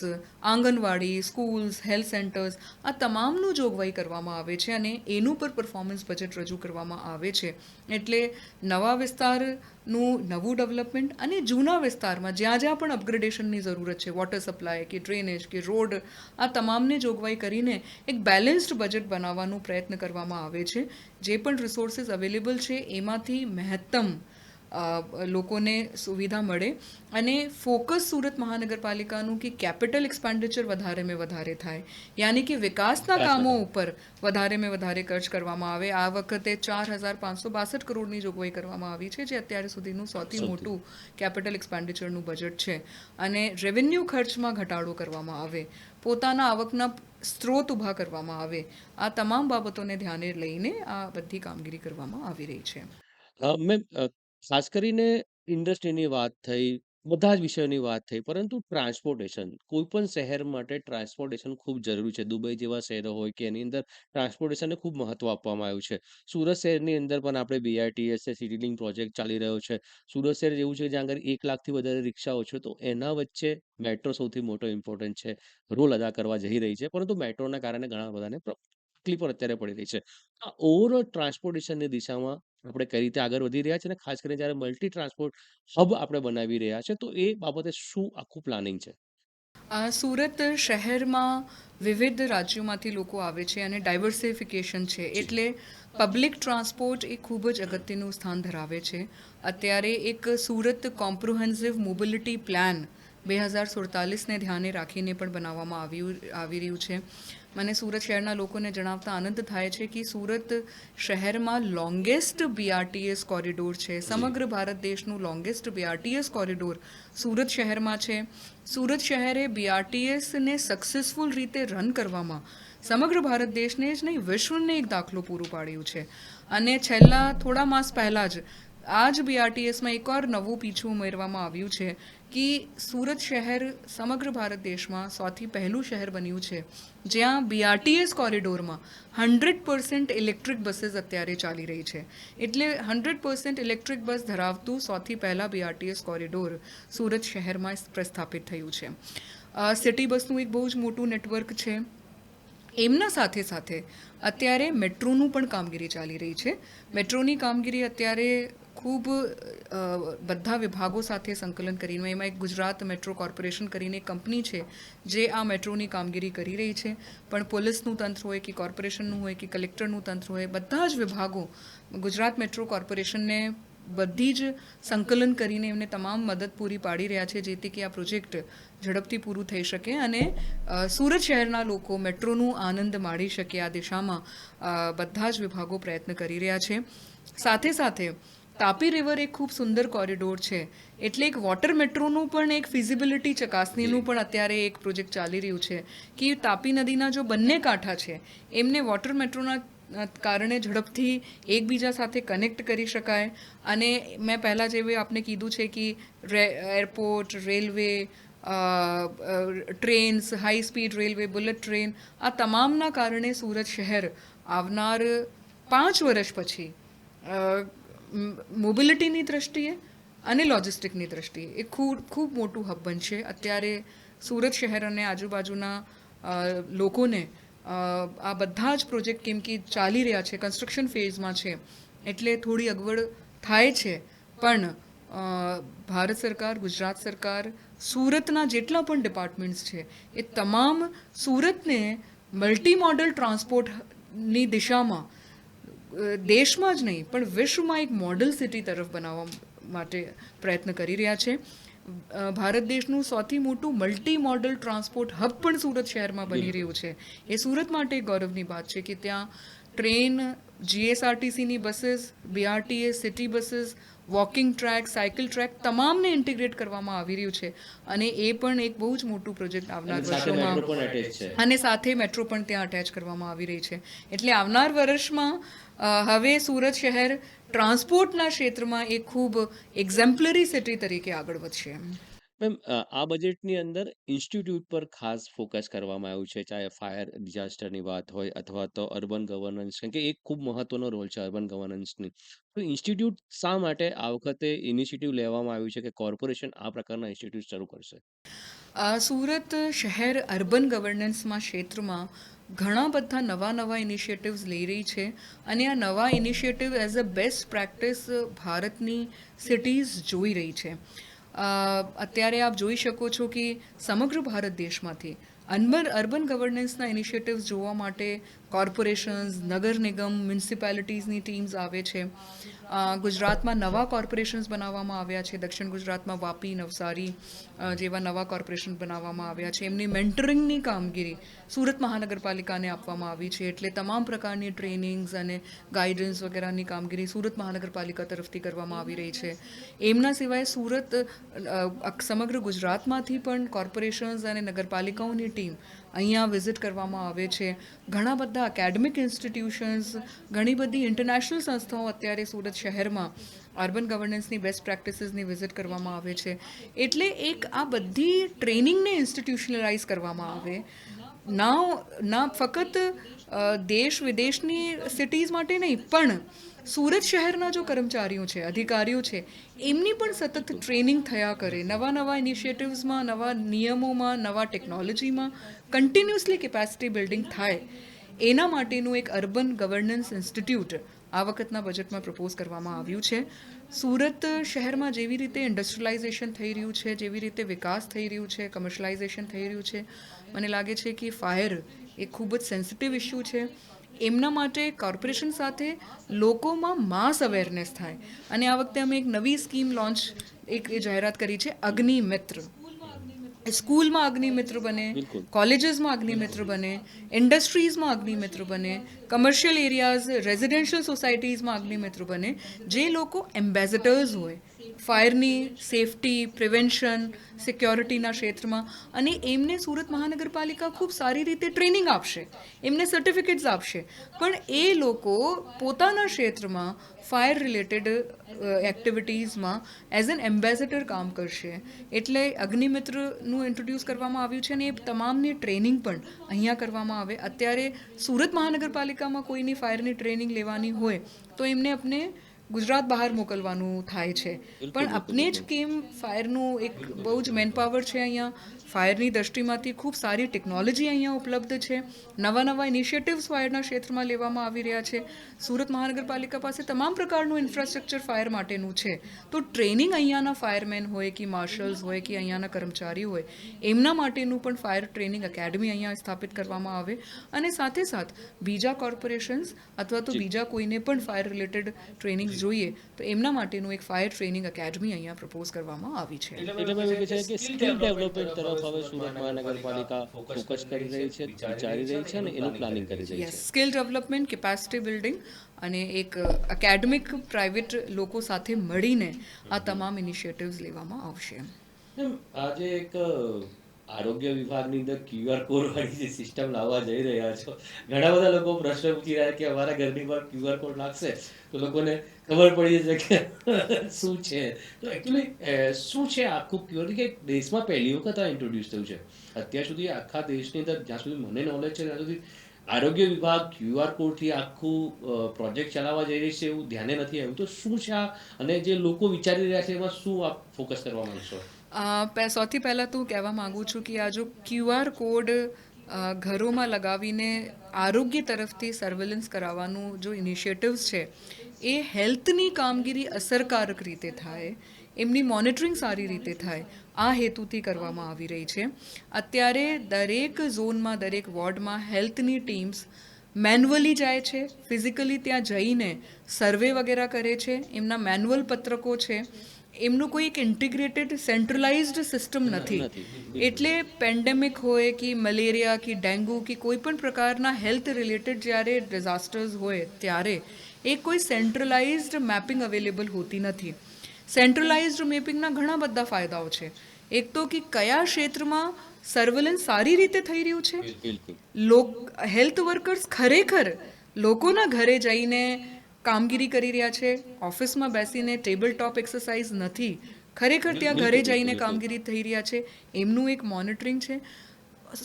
anganwadi, schools, health centres, આ તમામનું જોગવાઈ કરવામાં આવે છે અને એનું પર પરફોર્મન્સ બજેટ રજૂ કરવામાં આવે છે. એટલે નવા વિસ્તારનું નવું ડેવલપમેન્ટ અને જૂના વિસ્તારમાં જ્યાં જ્યાં પણ અપગ્રેડેશનની જરૂરત છે, વોટર સપ્લાય કે ડ્રેનેજ કે રોડ, આ તમામને જોગવાઈ કરીને એક બેલેન્સ્ડ બજેટ બનાવવાનો પ્રયત્ન કરવામાં આવે છે. જે પણ રિસોર્સિસ અવેલેબલ છે એમાંથી મહત્તમ લોકોને સુવિધા મળે અને ફોકસ સુરત મહાનગરપાલિકાનું કે કેપિટલ એક્સપેન્ડિચર વધારે મેં વધારે થાય, યાની કે વિકાસના કામો ઉપર વધારે મેં વધારે ખર્ચ કરવામાં આવે. આ વખતે 4,562 કરોડની જોગવાઈ કરવામાં આવી છે, જે અત્યાર સુધીનું સૌથી મોટું કેપિટલ એક્સપેન્ડિચરનું બજેટ છે. અને રેવન્યુ ખર્ચમાં ઘટાડો કરવામાં આવે, પોતાના આવકના સ્ત્રોત ઊભા કરવામાં આવે, આ તમામ બાબતોને ધ્યાને લઈને આ બધી કામગીરી કરવામાં આવી રહી છે. મેમ ખાસ કરીને ઇન્ડસ્ટ્રીની વાત થઈ, બધા જ વિષયોની વાત થઈ, પરંતુ ટ્રાન્સપોર્ટેશન, કોઈ પણ શહેર માટે ટ્રાન્સપોર્ટેશન ખૂબ જરૂરી છે. દુબઈ જેવા શહેરો હોય કે એની અંદર ટ્રાન્સપોર્ટેશનને ખૂબ મહત્વ આપવામાં આવ્યું છે. સુરત શહેરની અંદર પણ આપણે BRTS છે, સિટી લિંક પ્રોજેક્ટ ચાલી રહ્યો છે. સુરત શહેર જેવું છે જ્યાં આગળ 1 લાખથી વધારે રિક્ષાઓ છે, તો એના વચ્ચે મેટ્રો સૌથી મોટો ઇમ્પોર્ટન્ટ છે, રોલ અદા કરવા જઈ રહી છે. પરંતુ મેટ્રોના કારણે ઘણા બધાને તકલીફો અત્યારે પડી રહી છે. આ ઓવરઓલ ટ્રાન્સપોર્ટેશનની દિશામાં આપણે કઈ રીતે આગળ વધી રહ્યા છે અને ખાસ કરીને જ્યારે મલ્ટી ટ્રાન્સપોર્ટ હબ આપણે બનાવી રહ્યા છે, તો એ બાબતે શું આખું પ્લાનિંગ છે? સુરત શહેરમાં વિવિધ રાજ્યોમાંથી લોકો આવે છે અને ડાયવર્સિફિકેશન છે, એટલે પબ્લિક ટ્રાન્સપોર્ટ એ ખૂબ જ અગત્યનું સ્થાન ધરાવે છે. અત્યારે એક સુરત કોમ્પ્રિહેન્સિવ મોબિલિટી પ્લાન 2047ને ધ્યાને રાખીને પણ બનાવવામાં આવી રહ્યું છે. મને સુરત શહેરના લોકોને જણાવતા આનંદ થાય છે કે સુરત શહેરમાં લોંગેસ્ટ BRTS કોરિડોર છે. સમગ્ર ભારત દેશનું લોંગેસ્ટ BRTS કોરિડોર સુરત શહેરમાં છે. સુરત શહેરે BRTSને સક્સેસફુલ રીતે રન કરવામાં સમગ્ર ભારત દેશને જ નહીં, વિશ્વને એક દાખલો પૂરો પાડ્યું છે. અને છેલ્લા થોડા માસ પહેલાં જ આ જ BRTSમાં એકવાર નવું પીછું ઉમેરવામાં આવ્યું છે કે સુરત શહેર સમગ્ર ભારત દેશમાં સૌથી પહેલું શહેર બન્યું છે જ્યાં BRTS કોરિડોરમાં 100% ઇલેક્ટ્રિક બસીસ અત્યારે ચાલી રહી છે. એટલે 100% ઇલેક્ટ્રિક બસ ધરાવતું સૌથી પહેલાં BRTS કોરિડોર સુરત શહેરમાં પ્રસ્થાપિત થયું છે. સિટી બસનું એક બહુ જ મોટું નેટવર્ક છે. એમના સાથે સાથે અત્યારે મેટ્રોનું પણ કામગીરી ચાલી રહી છે. મેટ્રોની કામગીરી અત્યારે ખૂબ બધા વિભાગો સાથે સંકલન કરીને, એમાં એક ગુજરાત મેટ્રો કોર્પોરેશન કરીને એક કંપની છે જે આ મેટ્રોની કામગીરી કરી રહી છે. પણ પોલીસનું તંત્ર હોય કે કોર્પોરેશનનું હોય કે કલેક્ટરનું તંત્ર હોય, બધા જ વિભાગો ગુજરાત મેટ્રો કોર્પોરેશનને બધી જ સંકલન કરીને એમને તમામ મદદ પૂરી પાડી રહ્યા છે, જેથી કે આ પ્રોજેક્ટ ઝડપથી પૂરું થઈ શકે અને સુરત શહેરના લોકો મેટ્રોનું આનંદ માણી શકે. આ દિશામાં બધા જ વિભાગો પ્રયત્ન કરી રહ્યા છે. સાથે સાથે તાપી રિવર એક ખૂબ સુંદર કોરિડોર છે, એટલે એક વોટર મેટ્રોનું પણ એક ફિઝિબિલિટી ચકાસણીનું પણ અત્યારે એક પ્રોજેક્ટ ચાલી રહ્યું છે કે તાપી નદીના જો બંને કાંઠા છે એમને વોટર મેટ્રોના કારણે ઝડપથી એકબીજા સાથે કનેક્ટ કરી શકાય. અને મેં પહેલાં જેવી આપને કીધું છે કે airport, railway, trains, high speed railway, bullet train, આ તમામના કારણે સુરત શહેર આવનાર 5 વર્ષ પછી મોબિલિટીની દ્રષ્ટિએ અને લોજિસ્ટિકની દ્રષ્ટિએ એ ખૂબ ખૂબ મોટું હબ બનશે. અત્યારે સુરત શહેર અને આજુબાજુના લોકોને આ બધા જ પ્રોજેક્ટ કેમ કે ચાલી રહ્યા છે, કન્સ્ટ્રક્શન ફેઝમાં છે, એટલે થોડી અગવડ થાય છે. પણ ભારત સરકાર, ગુજરાત સરકાર, સુરતના જેટલા પણ ડિપાર્ટમેન્ટ્સ છે એ તમામ સુરતને મલ્ટી મોડલ ટ્રાન્સપોર્ટની દિશામાં દેશમાં જ નહીં પણ વિશ્વમાં એક મોડલ સિટી તરફ બનાવવા માટે પ્રયત્ન કરી રહ્યા છે. ભારત દેશનું સૌથી મોટું મલ્ટી મોડલ ટ્રાન્સપોર્ટ હબ પણ સુરત શહેરમાં બની રહ્યું છે. એ સુરત માટે ગૌરવની વાત છે કે ત્યાં ટ્રેન, જીએસઆરટીસીની buses, BRTS, city buses, walking track, cycle track તમામને ઇન્ટિગ્રેટ કરવામાં આવી રહ્યું છે. અને એ પણ એક બહુ જ મોટું પ્રોજેક્ટ આવનાર વર્ષોમાં, અને સાથે મેટ્રો પણ ત્યાં અટેચ કરવામાં આવી રહી છે. એટલે આવનાર વર્ષમાં હવે સુરત શહેર ટ્રાન્સપોર્ટના ક્ષેત્રમાં એક ખૂબ એક્ઝેમ્પલરી સિટી તરીકે આગળ વધશે. મેમ, આ બજેટની અંદર ઇન્સ્ટિટ્યૂટ પર ખાસ ફોકસ કરવામાં આવ્યું છે, ચાહે ફાયર ડિઝાસ્ટરની વાત હોય અથવા તો અર્બન ગવર્નન્સ, કેમ કે એક ખૂબ મહત્વનો રોલ છે અર્બન ગવર્નન્સની. તો ઇન્સ્ટિટ્યૂટ શા માટે આ વખતે ઇનિશિયેટિવ લેવામાં આવ્યું છે કે કોર્પોરેશન આ પ્રકારના ઇન્સ્ટિટ્યૂટ શરૂ કરશે? સુરત શહેર અર્બન ગવર્નન્સમાં ક્ષેત્રમાં ઘણા બધા નવા ઇનિશિયેટિવ્સ લઈ રહી છે. અને આ નવા initiative as a best practice ભારતની સિટીઝ જોઈ રહી છે. અત્યારે આપ જોઈ શકો છો કે સમગ્ર ભારત દેશમાંથી અર્બન ગવર્નન્સના ઇનિશિયેટિવ્સ જોવા માટે કોર્પોરેશન્સ, નગર નિગમ, મ્યુનિસિપાલિટીઝની ટીમ્સ આવે છે. ગુજરાતમાં નવા કોર્પોરેશન્સ બનાવવામાં આવ્યા છે. દક્ષિણ ગુજરાતમાં વાપી, નવસારી જેવા નવા કોર્પોરેશન બનાવવામાં આવ્યા છે. એમની મેન્ટરિંગની કામગીરી સુરત મહાનગરપાલિકાને આપવામાં આવી છે. એટલે તમામ પ્રકારની ટ્રેનિંગ્સ અને ગાઈડન્સ વગેરેની કામગીરી સુરત મહાનગરપાલિકા તરફથી કરવામાં આવી રહી છે. એમના સિવાય સુરત સમગ્ર ગુજરાતમાંથી પણ કોર્પોરેશન્સ અને નગરપાલિકાઓની ટીમ અહીંયા વિઝિટ કરવામાં આવે છે. ઘણા બધા એકેડમિક ઇન્સ્ટિટ્યુશન્સ, ઘણી બધી ઇન્ટરનેશનલ સંસ્થાઓ અત્યારે સુરત શહેરમાં અર્બન ગવર્નન્સની બેસ્ટ પ્રેક્ટિસીસની વિઝિટ કરવામાં આવે છે. એટલે એક આ બધી ટ્રેનિંગને ઇન્સ્ટિટ્યુશનલાઇઝ કરવામાં આવે, ના ફક્ત દેશ વિદેશની સિટીઝ માટે નહીં પણ સુરત શહેરના જો કર્મચારીઓ છે, અધિકારીઓ છે, એમની પણ સતત ટ્રેનિંગ થયા કરે, નવા ઇનિશિયેટિવ્સમાં, નવા નિયમોમાં, નવા ટેકનોલોજીમાં કન્ટિન્યુઅસલી કેપેસિટી બિલ્ડિંગ થાય, એના માટેનું એક અર્બન ગવર્નન્સ ઇન્સ્ટિટ્યૂટ આ વખતના બજેટમાં પ્રપોઝ કરવામાં આવ્યું છે. સુરત શહેરમાં જેવી રીતે ઇન્ડસ્ટ્રીયલાઇઝેશન થઈ રહ્યું છે, જેવી રીતે વિકાસ થઈ રહ્યું છે, કમર્શિયલાઇઝેશન થઈ રહ્યું છે, મને લાગે છે કે ફાયર એ ખૂબ જ સેન્સિટિવ ઇસ્યુ છે. એમના માટે કોર્પોરેશન સાથે લોકોમાં માસ અવેરનેસ થાય. અને આ વખતે અમે એક નવી સ્કીમ એક જાહેરાત કરી છે, અગ્નિમિત્ર. સ્કૂલમાં અગ્નિમિત્ર બને, કોલેજીસમાં અગ્નિમિત્ર બને, ઇન્ડસ્ટ્રીઝમાં અગ્નિમિત્ર બને, કમર્શિયલ એરિયાઝ, રેઝિડેન્શિયલ સોસાયટીઝમાં અગ્નિમિત્ર બને, જે લોકો એમ્બેસેડર્સ હોય ફાયરની સેફટી, પ્રિવેન્શન, સિક્યોરિટીના ક્ષેત્રમાં, અને એમને સુરત મહાનગરપાલિકા ખૂબ સારી રીતે ટ્રેનિંગ આપશે, એમને સર્ટિફિકેટ્સ આપશે, પણ એ લોકો પોતાના ક્ષેત્રમાં ફાયર રિલેટેડ એક્ટિવિટીઝમાં એઝ એન એમ્બેસેડર કામ કરશે. એટલે અગ્નિમિત્રનું ઇન્ટ્રોડ્યુસ કરવામાં આવ્યું છે અને એ તમામની ટ્રેનિંગ પણ અહીંયા કરવામાં આવે. અત્યારે સુરત મહાનગરપાલિકામાં કોઈની ફાયરની ટ્રેનિંગ લેવાની હોય તો એમને આપણે ગુજરાત બહાર મોકલવાનું થાય છે. પણ આપણે જ કેમ ફાયરનું એક બહુ જ મેનપાવર છે અહીંયા, ફાયરની દ્રષ્ટિમાંથી ખૂબ સારી ટેકનોલોજી અહીંયા ઉપલબ્ધ છે, નવા ઇનિશિયેટિવ્સ ફાયરના ક્ષેત્રમાં લેવામાં આવી રહ્યા છે. સુરત મહાનગરપાલિકા પાસે તમામ પ્રકારનું ઇન્ફ્રાસ્ટ્રક્ચર ફાયર માટેનું છે. તો ટ્રેનિંગ અહીંયાના ફાયરમેન હોય કે માર્શલ્સ હોય કે અહીંયાના કર્મચારી હોય, એમના માટેનું પણ ફાયર ટ્રેનિંગ એકેડમી અહીંયા સ્થાપિત કરવામાં આવે. અને સાથે બીજા કોર્પોરેશન્સ અથવા તો બીજા કોઈને પણ ફાયર રિલેટેડ ટ્રેનિંગ જોઈએ તો એમના માટેનું એક ફાયર ટ્રેનિંગ એકેડમી અહીંયા પ્રપોઝ કરવામાં આવી છે. એટલે મેં એવું છે કે સ્કિલ ડેવલપમેન્ટ તરફ હવે સુરત મહાનગરપાલિકા ફોકસ કરી રહી છે, વિચારી રહી છે અને એનું પ્લાનિંગ કરી રહી છે. સ્કિલ ડેવલપમેન્ટ, કેપેસિટી બિલ્ડિંગ અને એક એકેડમિક પ્રાઇવેટ લોકો સાથે મળીને આ તમામ ઇનિશિયેટિવ્સ લેવામાં આવશે. આજે એક આરોગ્ય વિભાગની અંદર QR કોડ વાળી જે સિસ્ટમ લાવવા જઈ રહ્યા છો, ઘણા બધા લોકો પ્રશ્ન પૂછી રહ્યા કે અમારા ઘરની પર QR કોડ લાગશે તો લોકોને ખબર પડી જશે કે શું છે. તો એકચ્યુઅલી શું છે આખું QR કે દેશમાં પહેલી વખત આ ઇન્ટ્રોડ્યુસ થયું છે. અત્યાર સુધી આખા દેશની અંદર જ્યાં સુધી મને નોલેજ છે ત્યાં સુધી આરોગ્ય વિભાગ QR કોડથી આખું પ્રોજેક્ટ ચલાવવા જઈ રહી છે એવું ધ્યાને નથી આવ્યું. તો શું છે આ અને જે લોકો વિચારી રહ્યા છે એમાં શું આપ ફોકસ કરવા માંગશો? સૌથી પહેલાં તો હું કહેવા માગું છું કે આ જો QR કોડ ઘરોમાં લગાવીને આરોગ્ય તરફથી સર્વેલન્સ કરાવવાનું જો ઇનિશિયેટિવ્સ છે એ હેલ્થની કામગીરી અસરકારક રીતે થાય, એમની મોનિટરિંગ સારી રીતે થાય, આ હેતુથી કરવામાં આવી રહી છે. અત્યારે દરેક ઝોનમાં, દરેક વોર્ડમાં હેલ્થની ટીમ્સ મેન્યુઅલી જાય છે, ફિઝિકલી ત્યાં જઈને સર્વે વગેરે કરે છે, એમના મેન્યુઅલ પત્રકો છે, એમનું કોઈ એક ઇન્ટિગ્રેટેડ સેન્ટ્રલાઇઝ્ડ સિસ્ટમ નથી. એટલે પેન્ડેમિક હોય કે મલેરિયા કે ડેન્ગુ કે કોઈ પણ પ્રકારના હેલ્થ રિલેટેડ જ્યારે ડિઝાસ્ટર્સ હોય ત્યારે એ કોઈ સેન્ટ્રલાઇઝ્ડ મેપિંગ અવેલેબલ હોતી નથી. સેન્ટ્રલાઇઝ્ડ મેપિંગના ઘણા બધા ફાયદાઓ છે. એક તો કે કયા ક્ષેત્રમાં સર્વેલન્સ સારી રીતે થઈ રહ્યું છે, હેલ્થ વર્કર્સ ખરેખર લોકોના ઘરે જઈને કામગીરી કરી રહ્યા છે, ઓફિસમાં બેસીને ટેબલ ટોપ એક્સરસાઇઝ નથી, ખરેખર ત્યાં ઘરે જઈને કામગીરી થઈ રહ્યા છે, એમનું એક મોનિટરિંગ છે.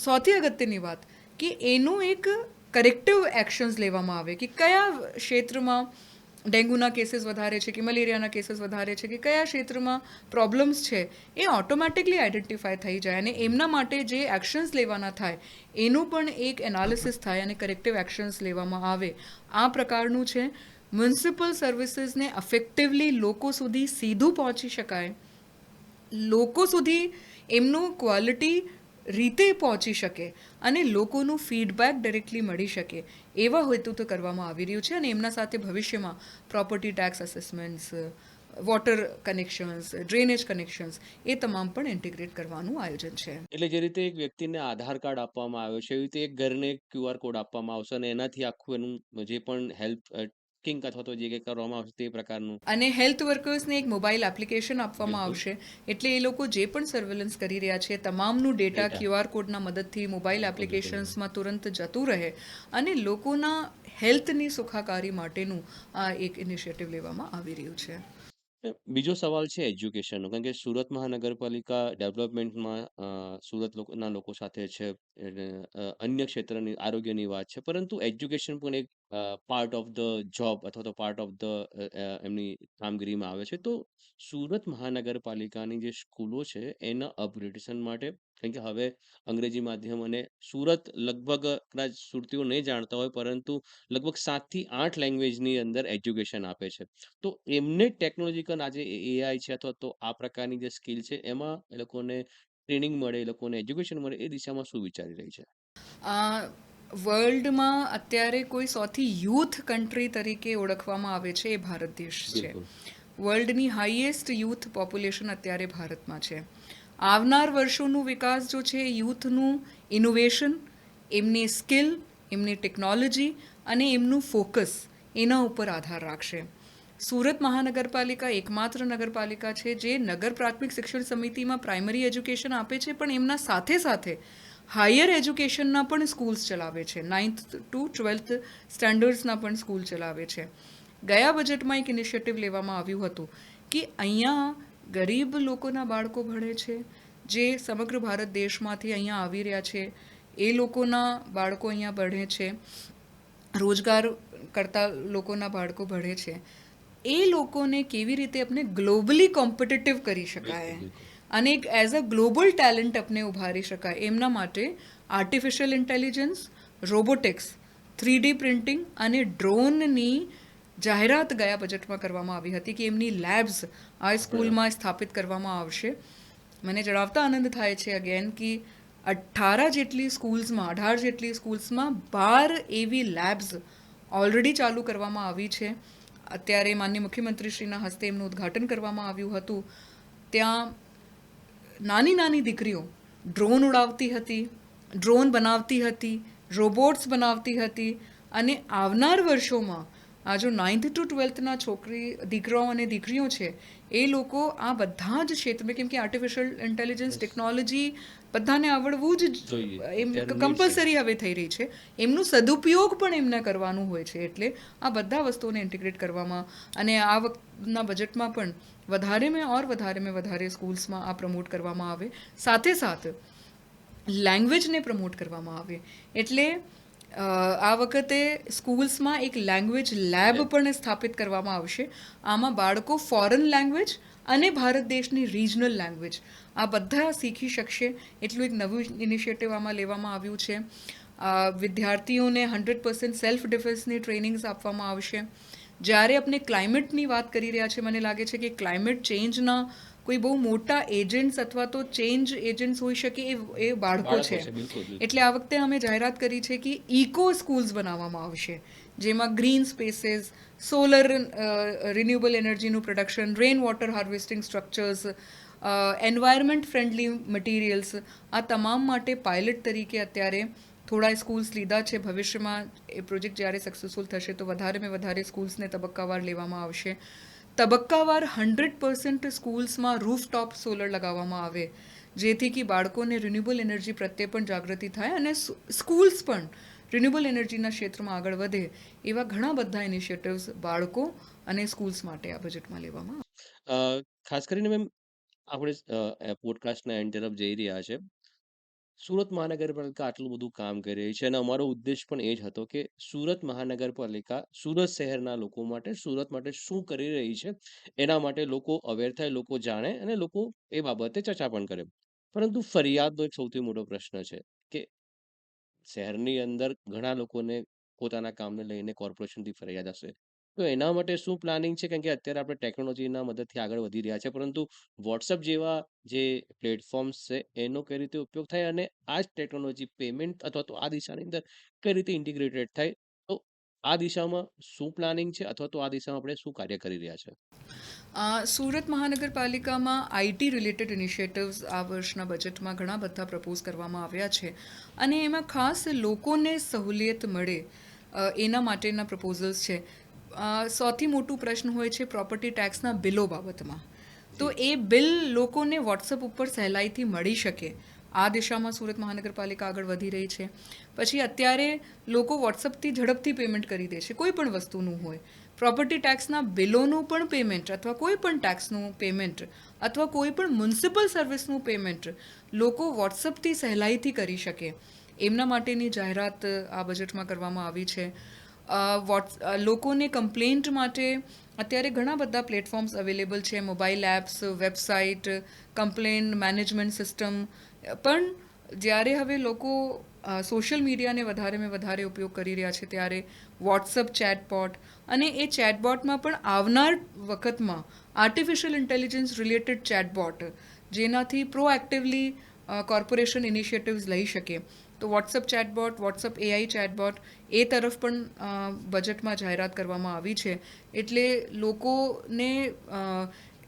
સૌથી અગત્યની વાત કે એનું એક કરેક્ટિવ એક્શન્સ લેવામાં આવે કે કયા ક્ષેત્રમાં ડેન્ગ્યુના કેસીસ વધારે છે કે મલેરિયાના કેસીસ વધારે છે કે કયા ક્ષેત્રમાં પ્રોબ્લેમ્સ છે એ ઓટોમેટિકલી આઈડેન્ટિફાય થઈ જાય અને એમના માટે જે એક્શન્સ લેવાના થાય એનું પણ એક એનાલિસિસ થાય અને કરેક્ટિવ એક્શન્સ લેવામાં આવે. આ પ્રકારનું છે. મ્યુનિસિપલ સર્વિસીસને અફેક્ટિવલી લોકો સુધી સીધું પહોંચી શકાય, લોકો સુધી એમનું ક્વોલિટી રીતે પહોંચી શકે અને લોકોનું ફીડબેક ડાયરેક્ટલી મળી શકે એવા હેતુથી કરવામાં આવી રહ્યું છે. અને એમના સાથે ભવિષ્યમાં property tax assessments, water connections, drainage connections એ તમામ પણ ઇન્ટિગ્રેટ કરવાનું આયોજન છે. એટલે જે રીતે એક વ્યક્તિને આધાર કાર્ડ આપવામાં આવ્યો છે એવી રીતે એક ઘરને QR કોડ આપવામાં આવશે અને એનાથી આખું એનું જે પણ હેલ્પ કિંગ અથવા તો જે કંઈ કરવામાં આવશે તે પ્રકારનું. અને હેલ્થ વર્કર્સને એક મોબાઈલ એપ્લિકેશન આપવામાં આવશે એટલે એ લોકો જે પણ સર્વેલન્સ કરી રહ્યા છે તમામનું ડેટા QR કોડના મદદથી મોબાઈલ એપ્લિકેશન્સમાં તુરંત જતું રહે અને લોકોના હેલ્થની સુખાકારી માટેનું આ એક ઇનિશિયેટિવ લેવામાં આવી રહ્યું છે. બીજો સવાલ છે એજ્યુકેશનનો, કારણ કે સુરત મહાનગરપાલિકા ડેવલપમેન્ટમાં સુરત ના લોકો સાથે છે, અન્ય ક્ષેત્રની આરોગ્યની વાત છે, પરંતુ એજ્યુકેશન પણ એક પાર્ટ ઓફ ધ જોબ અથવા તો પાર્ટ ઓફ ધ એમની કામગીરીમાં આવે છે. તો સુરત મહાનગરપાલિકાની જે સ્કૂલો છે એના અપગ્રેડેશન માટે, કારણ કે હવે અંગ્રેજી માધ્યમ અને સુરત લગભગ કદાચ સુરતીઓ નહીં જાણતા હોય પરંતુ લગભગ 7 થી 8 લેંગ્વેજની અંદર એજ્યુકેશન આપે છે. તો એમને ટેકનોલોજીકલ આજે AI છે અથવા તો આ પ્રકારની જે સ્કિલ છે એમાં એ લોકોને ટ્રેનિંગ મળે, એ લોકોને એજ્યુકેશન મળે, એ દિશામાં શું વિચારી રહી છે? વર્લ્ડમાં અત્યારે કોઈ સૌથી યુથ કન્ટ્રી તરીકે ઓળખવામાં આવે છે એ ભારત દેશ છે. વર્લ્ડની હાઈએસ્ટ યુથ પોપ્યુલેશન અત્યારે ભારતમાં છે. આવનાર વર્ષોનું વિકાસ જો છે યુથનું ઇનોવેશન, એમની સ્કિલ, એમની ટેકનોલોજી અને એમનું ફોકસ એના ઉપર આધાર રાખશે. સુરત મહાનગરપાલિકા એકમાત્ર નગરપાલિકા છે જે નગર પ્રાથમિક શિક્ષણ સમિતિમાં પ્રાઇમરી એજ્યુકેશન આપે છે પણ એમના સાથે સાથે હાયર એજ્યુકેશનના પણ સ્કૂલ્સ ચલાવે છે. 9th to 12th સ્ટેન્ડર્ડ્સના પણ સ્કૂલ ચલાવે છે. ગયા બજેટમાં એક ઇનિશિયેટિવ લેવામાં આવ્યું હતું કે અહીંયા ગરીબ લોકોના બાળકો ભણે છે, જે સમગ્ર ભારત દેશમાંથી અહીંયા આવી રહ્યા છે, એ લોકોના બાળકો અહીંયા ભણે છે, રોજગાર કરતા લોકોના બાળકો ભણે છે, એ લોકોને કેવી રીતે આપણે ગ્લોબલી કોમ્પિટિટિવ કરી શકાય અને એક એઝ અ ગ્લોબલ ટેલેન્ટ આપણે ઉભારી શકાય એમના માટે artificial intelligence, robotics, 3D printing અને ડ્રોનની જાહેરાત ગયા બજેટમાં કરવામાં આવી હતી કે એમની લેબ્સ આ સ્કૂલમાં સ્થાપિત કરવામાં આવશે. મને જણાવતા આનંદ થાય છે અગેન કે 18 જેટલી સ્કૂલ્સમાં 12 એવી લેબ્સ ઓલરેડી ચાલુ કરવામાં આવી છે. અત્યારે માનનીય મુખ્યમંત્રીશ્રીના હસ્તે એમનું ઉદ્ઘાટન કરવામાં આવ્યું હતું. ત્યાં નાની નાની દીકરીઓ ડ્રોન ઉડાવતી હતી, ડ્રોન બનાવતી હતી, રોબોટ્સ બનાવતી હતી અને આવનાર વર્ષોમાં આ જો 9th to 12thના દીકરાઓ અને દીકરીઓ છે એ લોકો આ બધા જ ક્ષેત્રમાં, કેમ કે આર્ટિફિશિયલ ઇન્ટેલિજન્સ ટેકનોલોજી બધાને આવડવું જ જોઈએ. એમ અત્યારે need કમ્પલસરી હવે થઈ રહી છે. એમનું સદુપયોગ પણ એમને કરવાનું હોય છે. એટલે આ બધા વસ્તુઓને ઇન્ટિગ્રેટ કરવામાં અને આ વખતના બજેટમાં પણ વધારે સ્કૂલ્સમાં આ પ્રમોટ કરવામાં આવે, સાથે સાથે લેંગ્વેજને પ્રમોટ કરવામાં આવે. એટલે આ વખતે સ્કૂલ્સમાં એક લેંગ્વેજ લેબ પણ સ્થાપિત કરવામાં આવશે. આમાં બાળકો ફોરેન લેંગ્વેજ અને ભારત દેશની રિજનલ લેંગ્વેજ આ બધા શીખી શકશે. એટલું એક નવું ઇનિશિયેટિવ આમાં લેવામાં આવ્યું છે. વિદ્યાર્થીઓને 100% સેલ્ફ ડિફેન્સની ટ્રેનિંગ્સ આપવામાં આવશે. જ્યારે આપણે ક્લાઇમેટની વાત કરી રહ્યા છે, મને લાગે છે કે ક્લાઇમેટ ચેન્જના કોઈ બહુ મોટા એજન્ટ્સ અથવા તો ચેન્જ એજન્ટ્સ હોઈ શકે એ બાળકો છે. એટલે આ વખતે અમે જાહેરાત કરી છે કે ઇકો સ્કૂલ્સ બનાવવામાં આવશે, જેમાં ગ્રીન સ્પેસીસ, સોલર રિન્યુએબલ એનર્જીનું production, rain water harvesting structures, environment friendly materials, આ તમામ માટે પાયલટ તરીકે અત્યારે થોડા સ્કૂલ્સ લીધા છે. ભવિષ્યમાં એ પ્રોજેક્ટ જ્યારે સક્સેસફુલ થશે તો વધારે સ્કૂલ્સને તબક્કાવાર લેવામાં આવશે. તબક્કાવાર 100% સ્કૂલ્સમાં રૂફટોપ સોલર લગાવવામાં આવે, જેથી કે બાળકોને રિન્યુએબલ એનર્જી પ્રત્યે પણ જાગૃતિ થાય અને સ્કૂલ્સ પણ રિન્યુએબલ એનર્જીના ક્ષેત્રમાં આગળ વધે. એવા ઘણા બધા ઇનિશિયેટિવ્સ બાળકો અને સ્કૂલ્સ માટે આ બજેટમાં લેવામાં આવે. ખાસ કરીને મેમ આપણે પોડકાસ્ટના એન્ડ તરફ જઈ રહ્યા છે. સુરત મહાનગરપાલિકા આટલું બધું કામ કરી રહી છે અને અમારો ઉદ્દેશ પણ એ જ હતો કે સુરત મહાનગરપાલિકા સુરત શહેરના લોકો માટે, સુરત માટે શું કરી રહી છે એના માટે લોકો અવેર થાય, લોકો જાણે અને લોકો એ બાબતે ચર્ચા પણ કરે. પરંતુ ફરિયાદનો એક સૌથી મોટો પ્રશ્ન છે કે શહેરની અંદર ઘણા લોકોને પોતાના કામને લઈને કોર્પોરેશનથી ફરિયાદ હશે. તો એના માટે શું પ્લાનિંગ છે? કારણ કે અત્યારે આપણે ટેકનોલોજીના મદદથી આગળ વધી રહ્યા છે, પરંતુ વોટ્સઅપ જેવા જે પ્લેટફોર્મ્સ છે એનો કઈ રીતે ઉપયોગ થાય અને આ જ ટેકનોલોજી પેમેન્ટ અથવા તો આ દિશાની અંદર કઈ રીતે ઇન્ટિગ્રેટેડ થાય, તો આ દિશામાં શું પ્લાનિંગ છે અથવા તો આ દિશામાં આપણે શું કાર્ય કરી રહ્યા છે? સુરત મહાનગરપાલિકામાં આઈટી રિલેટેડ ઇનિશિયેટિવ્સ આ વર્ષના બજેટમાં ઘણા બધા પ્રપોઝ કરવામાં આવ્યા છે અને એમાં ખાસ લોકોને સહુલિયત મળે એના માટેના પ્રપોઝલ્સ છે. સૌથી મોટું પ્રશ્ન હોય છે પ્રોપર્ટી ટેક્સના બિલો બાબતમાં. તો એ બિલ લોકોને વોટ્સઅપ ઉપર સહેલાઈથી મળી શકે, આ દિશામાં સુરત મહાનગરપાલિકા આગળ વધી રહી છે. પછી અત્યારે લોકો વોટ્સઅપથી ઝડપથી પેમેન્ટ કરી દે છે, કોઈ પણ વસ્તુનું હોય. પ્રોપર્ટી ટેક્સના બિલોનું પણ પેમેન્ટ અથવા કોઈ પણ ટેક્સનું પેમેન્ટ અથવા કોઈ પણ મ્યુનિસિપલ સર્વિસનું પેમેન્ટ લોકો વોટ્સઅપથી સહેલાઈથી કરી શકે, એમના માટેની જાહેરાત આ બજેટમાં કરવામાં આવી છે. લોકોને કમ્પ્લેન્ટ માટે અત્યારે ઘણા બધા પ્લેટફોર્મ્સ અવેલેબલ છે, mobile apps, website, complaint management system. પણ જ્યારે હવે લોકો સોશિયલ મીડિયાને વધારે ઉપયોગ કરી રહ્યા છે, ત્યારે વોટ્સઅપ ચેટબોટ અને એ ચેટબોટમાં પણ આવનાર વખતમાં આર્ટિફિશિયલ ઇન્ટેલિજન્સ રિલેટેડ ચેટબોટ, જેનાથી પ્રોએક્ટિવલી કોર્પોરેશન ઇનિશિયેટિવ્સ લઈ શકે. તો WhatsApp chatbot, WhatsApp AI chatbot એ તરફ પણ બજેટમાં જાહેરાત કરવામાં આવી છે. એટલે લોકોને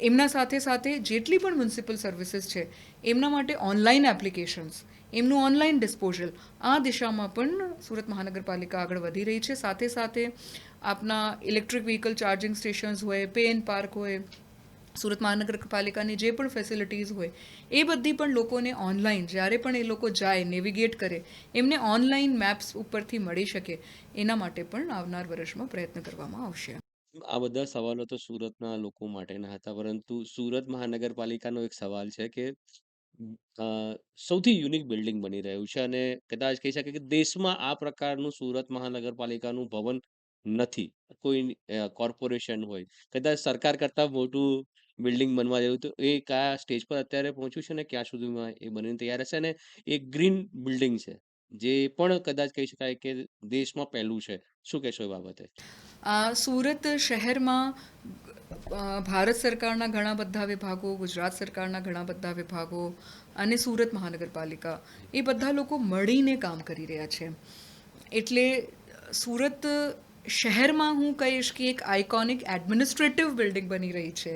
એમના સાથે જેટલી પણ મ્યુનિસિપલ સર્વિસીસ છે એમના માટે ઓનલાઈન એપ્લિકેશન્સ, એમનું ઓનલાઈન ડિસ્પોઝલ, આ દિશામાં પણ સુરત મહાનગરપાલિકા આગળ વધી રહી છે. સાથે આપના ઇલેક્ટ્રિક વ્હીકલ ચાર્જિંગ સ્ટેશન્સ હોય, પે એન્ડ પાર્ક હોય, સુરત મહાનગરપાલિકાની જે પણ ફેસિલિટીઝ હોય એ બધી પણ લોકોને ઓનલાઈન જ્યારે પણ એ લોકો જાય, નેવિગેટ કરે, એમને ઓનલાઈન મેપ્સ ઉપરથી મળી શકે, એના માટે પણ આવનાર વર્ષમાં પ્રયત્ન કરવામાં આવશે. આ બધા સવાલો તો સુરતના લોકો માટેના હતા, પરંતુ સુરત મહાનગરપાલિકાનો એક સવાલ છે કે સૌથી યુનિક બિલ્ડિંગ બની રહ્યું છે અને કદાચ કહી શકે કે દેશમાં આ પ્રકારનું સુરત મહાનગરપાલિકાનું ભવન નથી. કોઈ કોર્પોરેશન હોય, કદાચ સરકાર કરતા મોટું બિલ્ડિંગ બનવા જેવું, તો એ કયા સ્ટેજ પર અત્યારે પહોંચ્યું છે ને ક્યાં સુધીમાં એ બનીને તૈયાર હશે? અને એ ગ્રીન બિલ્ડિંગ છે, જે પણ કદાચ કહી શકાય કે દેશમાં પહેલું છે. શું કહેશો એ બાબતે? સુરત શહેરમાં ભારત સરકારના ઘણા બધા વિભાગો, ગુજરાત સરકારના ઘણા બધા વિભાગો અને સુરત મહાનગરપાલિકા એ બધા લોકો મળીને કામ કરી રહ્યા છે. એટલે સુરત શહેરમાં હું કહીશ કે એક આઇકોનિક એડમિનિસ્ટ્રેટિવ બિલ્ડિંગ બની રહી છે.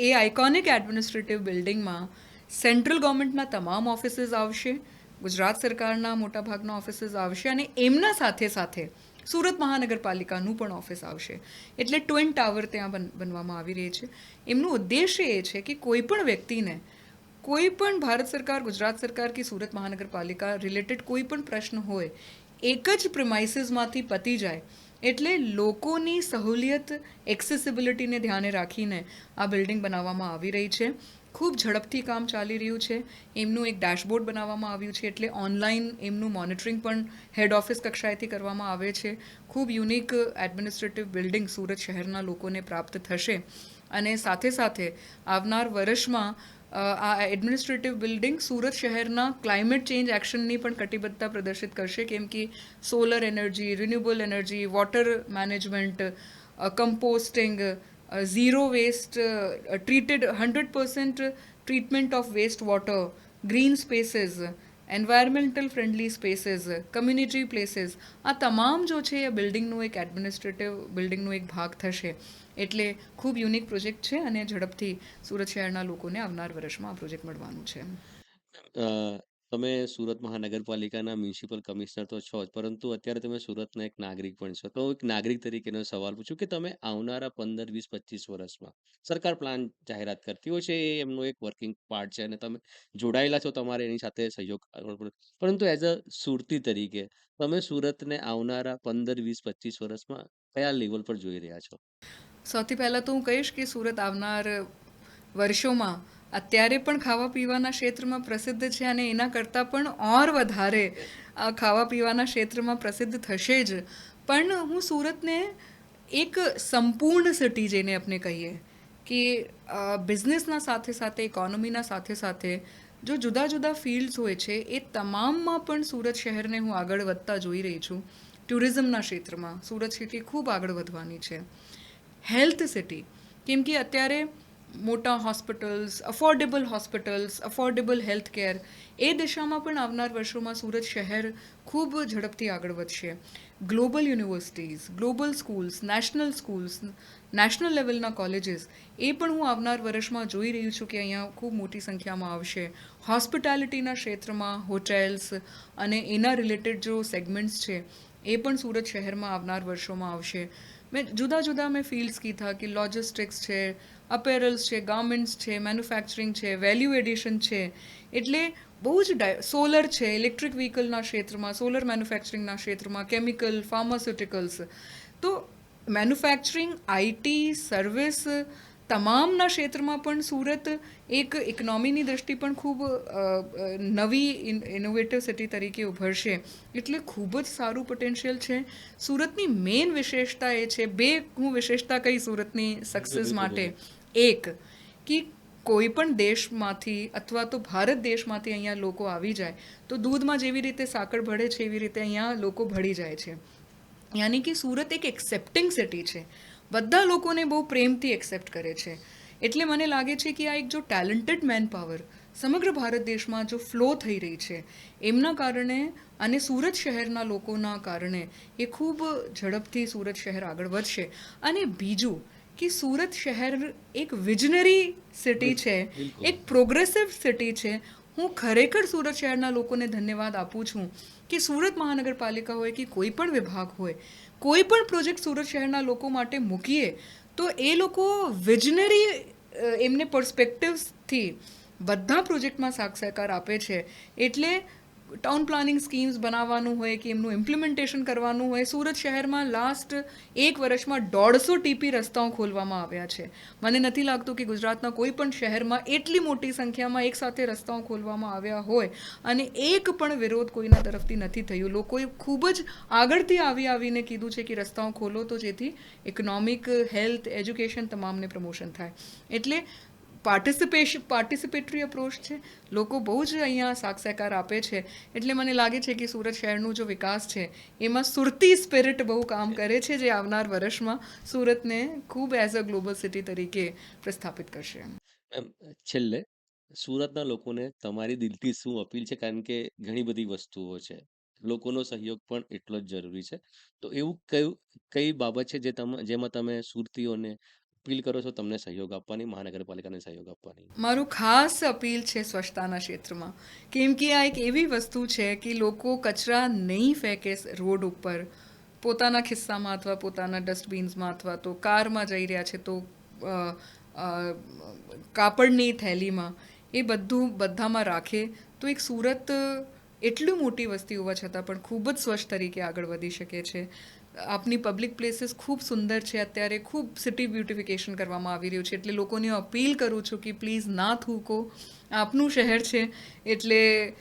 એ આઇકોનિક એડમિનિસ્ટ્રેટિવ બિલ્ડિંગમાં સેન્ટ્રલ ગવર્મેન્ટના તમામ ઓફિસીસ આવશે, ગુજરાત સરકારના મોટાભાગના ઓફિસીસ આવશે અને એમના સાથે સુરત મહાનગરપાલિકાનું પણ ઓફિસ આવશે. એટલે ટ્વિન ટાવર ત્યાં બનવામાં આવી રહી છે. એમનું ઉદ્દેશ્ય એ છે કે કોઈ પણ વ્યક્તિને કોઈ પણ ભારત સરકાર, ગુજરાત સરકાર કે સુરત મહાનગરપાલિકા રિલેટેડ કોઈ પણ પ્રશ્ન હોય, એક જ પ્રિમાઇસીસમાંથી પતી જાય. એટલે લોકોની સહુલિયત, એક્સેસિબિલિટીને ધ્યાને રાખીને આ બિલ્ડિંગ બનાવવામાં આવી રહી છે. ખૂબ ઝડપથી કામ ચાલી રહ્યું છે. એમનું એક ડેશબોર્ડ બનાવવામાં આવ્યું છે, એટલે ઓનલાઈન એમનું મોનિટરિંગ પણ હેડ ઓફિસ કક્ષાએથી કરવામાં આવે છે. ખૂબ યુનિક એડમિનિસ્ટ્રેટિવ બિલ્ડિંગ સુરત શહેરના લોકોને પ્રાપ્ત થશે. અને સાથે સાથે આવનાર વર્ષમાં આ એડમિનિસ્ટ્રેટિવ બિલ્ડિંગ સુરત શહેરના ક્લાઇમેટ ચેન્જ એક્શનની પણ કટિબદ્ધતા પ્રદર્શિત કરશે, કેમ કે solar energy, renewable energy, water management, composting, zero waste, treated 100% treatment of waste water, green spaces, environmental friendly spaces, community places, આ તમામ જો છે એ બિલ્ડિંગનું એક એડમિનિસ્ટ્રેટિવ બિલ્ડિંગનું એક ભાગ થશે. એટલે ખૂબ યુનિક પ્રોજેક્ટ છે અને ઝડપથી સુરત શહેરના લોકોને આવનાર વર્ષમાં આ પ્રોજેક્ટ મળવાનું છે. અ, તમે સુરત મહાનગરપાલિકાના મ્યુનિસિપલ કમિશનર તો છો જ, પરંતુ અત્યારે તમે સુરતના એક નાગરિક પણ છો. તો એક નાગરિક તરીકેનો સવાલ પૂછું કે તમે આવનારા 15, 20, 25 વર્ષમાં સરકાર પ્લાન જાહેરાત કરતી હોય છે, એ એમનો એક વર્કિંગ પાર્ટ છે અને તમે જોડાયેલા છો, તમારે એની સાથે સહયોગ કરવો પડે. પરંતુ એઝ અ સુરતી તરીકે તમે સુરતને આવનારા 15, 20, 25 વર્ષમાં કયા લેવલ પર જોઈ રહ્યા છો? સૌથી પહેલાં તો હું કહીશ કે સુરત આવનાર વર્ષોમાં અત્યારે પણ ખાવા પીવાના ક્ષેત્રમાં પ્રસિદ્ધ છે અને એના કરતાં પણ ઓર વધારે ખાવા પીવાના ક્ષેત્રમાં પ્રસિદ્ધ થશે જ. પણ હું સુરતને એક સંપૂર્ણ સિટી જેને આપણે કહીએ કે બિઝનેસના સાથે સાથે, ઇકોનોમીના સાથે સાથે જો જુદા જુદા ફિલ્ડ્સ હોય છે, એ તમામમાં પણ સુરત શહેરને હું આગળ વધતા જોઈ રહી છું. ટુરિઝમના ક્ષેત્રમાં સુરત સિટી ખૂબ આગળ વધવાની છે. હેલ્થ સિટી, કેમ કે અત્યારે મોટા હોસ્પિટલ્સ, અફોર્ડેબલ હેલ્થ કેર, એ દિશામાં પણ આવનાર વર્ષોમાં સુરત શહેર ખૂબ ઝડપથી આગળ વધશે. Global universities, global schools, national લેવલના કોલેજીસ, એ પણ હું આવનાર વર્ષમાં જોઈ રહી છું કે અહીંયા ખૂબ મોટી સંખ્યામાં આવશે. હોસ્પિટાલિટીના ક્ષેત્રમાં હોટેલ્સ અને એના રિલેટેડ જો સેગમેન્ટ્સ છે, એ પણ સુરત શહેરમાં આવનાર વર્ષોમાં આવશે. મેં ફિલ્ડ્સ કીધા કે લોજિસ્ટિક્સ છે, અપેરલ્સ છે, ગાર્મેન્ટ્સ છે, મેન્યુફેક્ચરિંગ છે, વેલ્યુ એડિશન છે. એટલે બહુ જ સોલર છે, ઇલેક્ટ્રિક વ્હીકલના ક્ષેત્રમાં, સોલર મેન્યુફેક્ચરિંગના ક્ષેત્રમાં, કેમિકલ, ફાર્માસ્યુટિકલ્સ. તો મેન્યુફેક્ચરિંગ, આઈટી, સર્વિસ, તમામના ક્ષેત્રમાં પણ સુરત એક ઇકોનોમીની દ્રષ્ટિ પણ ખૂબ નવી ઇનોવેટિવ સિટી તરીકે ઉભરશે. એટલે ખૂબ જ સારું પોટેન્શિયલ છે. સુરતની મેઇન વિશેષતા એ છે, હું વિશેષતા કહી સુરતની સક્સેસ માટે. એક, કે કોઈ પણ દેશમાંથી અથવા તો ભારત દેશમાંથી અહીંયા લોકો આવી જાય તો દૂધમાં જેવી રીતે સાકર ભળે છે, એવી રીતે અહીંયા લોકો ભળી જાય છે. યાની કે સુરત એક એક્સેપ્ટિંગ સિટી છે. બધા લોકોને બહુ પ્રેમથી એક્સેપ્ટ કરે છે. એટલે મને લાગે છે કે આ એક જો ટેલેન્ટેડ મેન પાવર સમગ્ર ભારત દેશમાં જો ફ્લો થઈ રહી છે, એમના કારણે અને સુરત શહેરના લોકોના કારણે એ ખૂબ ઝડપથી સુરત શહેર આગળ વધશે. અને બીજું કે સુરત શહેર એક વિઝનરી સિટી છે, એક પ્રોગ્રેસિવ સિટી છે. હું ખરેખર સુરત શહેરના લોકોને ધન્યવાદ આપું છું કે સુરત મહાનગરપાલિકા હોય કે કોઈ પણ વિભાગ હોય, કોઈ પણ પ્રોજેક્ટ સુરત શહેરના લોકો માટે મૂકીએ તો એ લોકો વિઝનરી એમને પર્સપેક્ટિવ્સથી બધા પ્રોજેક્ટમાં સાથ સહકાર આપે છે. એટલે ટાઉન પ્લાનિંગ સ્કીમ્સ બનાવવાનું હોય કે એમનું ઇમ્પ્લિમેન્ટેશન કરવાનું હોય, સુરત શહેરમાં લાસ્ટ એક વર્ષમાં 150 ટીપી રસ્તાઓ ખોલવામાં આવ્યા છે. મને નથી લાગતું કે ગુજરાતના કોઈ પણ શહેરમાં એટલી મોટી સંખ્યામાં એકસાથે રસ્તાઓ ખોલવામાં આવ્યા હોય અને એક પણ વિરોધ કોઈના તરફથી નથી થયું. લોકોએ ખૂબ જ આગળથી આવીને કીધું છે કે રસ્તાઓ ખોલો તો જેથી ઇકોનોમિક, હેલ્થ, એજ્યુકેશન તમામને પ્રમોશન થાય. એટલે પાર્ટિસિપેટરી અપ્રોચ છે. લોકો બહુ જ અહીંયા સાથ સહકાર આપે છે. એટલે મને લાગે છે કે સુરત શહેરનું જો વિકાસ છે, એમાં સુરતી સ્પિરિટ બહુ કામ કરે છે, જે આવનાર વર્ષમાં સુરતને ખૂબ એઝ અ ગ્લોબલ સિટી તરીકે પ્રસ્થાપિત કરશે. છેલ્લે સુરતના લોકોને તમારી દિલથી શું અપીલ છે? કારણ કે ઘણી બધી વસ્તુઓ છે, લોકોનો સહયોગ પણ એટલો જ જરૂરી છે. તો એવું કઈ બાબત છે જેમાં તમે સુરતીઓને અપીલ કરો છો તમને સહયોગ આપવાની, મહાનગરપાલિકાને સહયોગ આપવાની? મારું ખાસ અપીલ છે સ્વચ્છતાના ક્ષેત્રમાં, કેમ કે આ એક એવી વસ્તુ છે કે લોકો કચરા નહીં ફેંકે રોડ ઉપર પોતાના ખિસ્સામાં અથવા પોતાના ડસ્ટબિન્સમાં અથવા તો કારમાં જઈ રહ્યા છે તો અ, અ, કાપડની થેલીમાં એ બધું બધામાં રાખે તો એક સુરત એટલી મોટી વસ્તી હોવા છતાં પણ ખૂબ જ સ્વચ્છ તરીકે આગળ વધી શકે છે. આપની પબ્લિક પ્લેસીસ ખૂબ સુંદર છે. અત્યારે ખૂબ સિટી બ્યુટિફિકેશન કરવામાં આવી રહ્યું છે, એટલે લોકોને અપીલ કરું છું કે પ્લીઝ ના થૂકો. આપનું શહેર છે એટલે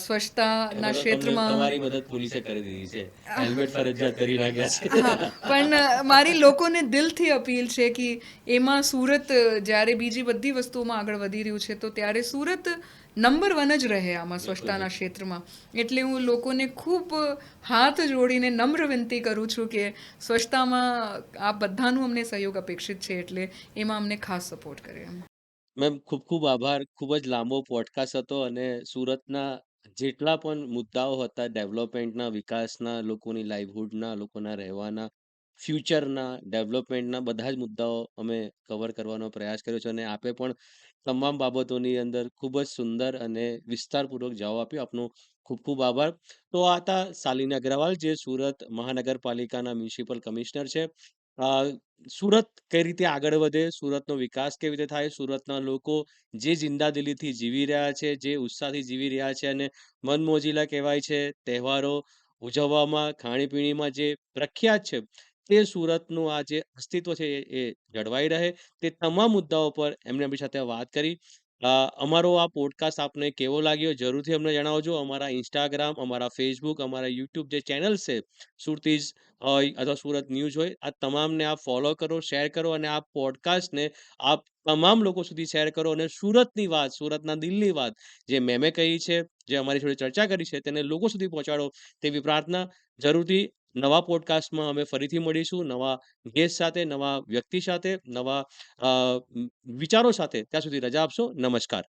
સ્વચ્છતાના એમાં તો ક્ષેત્રમાં તમારી મદદ પોલીસે કરી દીધી છે. હેલ્મેટ ફરજિયાત કરી નાખ્યા છે. હા, પણ મારી લોકોને દિલથી અપીલ છે કે એમાં સુરત જ્યારે બીજી બધી વસ્તુઓમાં આગળ વધી રહ્યું છે તો ત્યારે સુરત નંબર 1 જ રહે આમાં સ્વચ્છતાના ક્ષેત્રમાં. એટલે હું લોકોને ખૂબ હાથ જોડીને નમ્ર વિનંતી કરું છું કે સ્વચ્છતામાં આ બધાનું અમને સહયોગ અપેક્ષિત છે, એટલે એમાં અમને ખાસ સપોર્ટ કરે. મેમ ખૂબ ખૂબ આભાર. ખૂબ જ લાંબો પોડકાસ્ટ હતો અને સુરતના જેટલા પણ મુદ્દાઓ હતા ડેવલપમેન્ટના, વિકાસના, લોકોની લાઇવલીહુડના, લોકોના રહેવાના, ફ્યુચરના, ડેવલપમેન્ટના બધા જ મુદ્દાઓ અમે કવર કરવાનો પ્રયાસ કર્યો છે અને આપે પણ તમામ બાબતોની અંદર ખૂબ જ સુંદર અને વિસ્તારપૂર્વક જવાબ આપ્યો. આપનો ખૂબ ખૂબ આભાર. તો આ હતા શાલિની અગ્રવાલ, જે સુરત મહાનગરપાલિકાના મ્યુનિસિપલ કમિશનર છે. અ, સુરત કઈ રીતે આગળ વધે, સુરતનો વિકાસ કેવી રીતે થાય, સુરતના લોકો જે જિંદાદિલીથી જીવી રહ્યા છે, જે ઉત્સાહથી જીવી રહ્યા છે અને મનમોજીલા કહેવાય છે, તહેવારો ઉજવવામાં, ખાણીપીણીમાં જે પ્રખ્યાત છે, તે સુરતનું આ જે અસ્તિત્વ છે એ જળવાઈ રહે, તે તમામ મુદ્દાઓ પર એમણે આપણી સાથે વાત કરી. અમારો આ પોડકાસ્ટ આપને કેવો લાગ્યો જરૂરથી અમને જણાવજો. અમારા ઇન્સ્ટાગ્રામ, અમારા ફેસબુક, અમારા યુટ્યુબ જે ચેનલ્સ છે, સુરતીઝ હોય અથવા સુરત ન્યૂઝ હોય, આ તમામને આપ ફોલો કરો, શેર કરો અને આ પોડકાસ્ટને આપ તમામ લોકો સુધી શેર કરો અને સુરતની વાત, સુરતના દિલની વાત જે મેમે કહી છે, જે અમારી જોડે ચર્ચા કરી છે, તેને લોકો સુધી પહોંચાડો તેવી પ્રાર્થના. જરૂરથી નવા પોડકાસ્ટમાં અમે ફરીથી મળીશું, નવા ગેસ્ટ સાથે, નવા વ્યક્તિ સાથે, નવા અ, વિચારો સાથે. ત્યાં સુધી રજા આપશો. નમસ્કાર.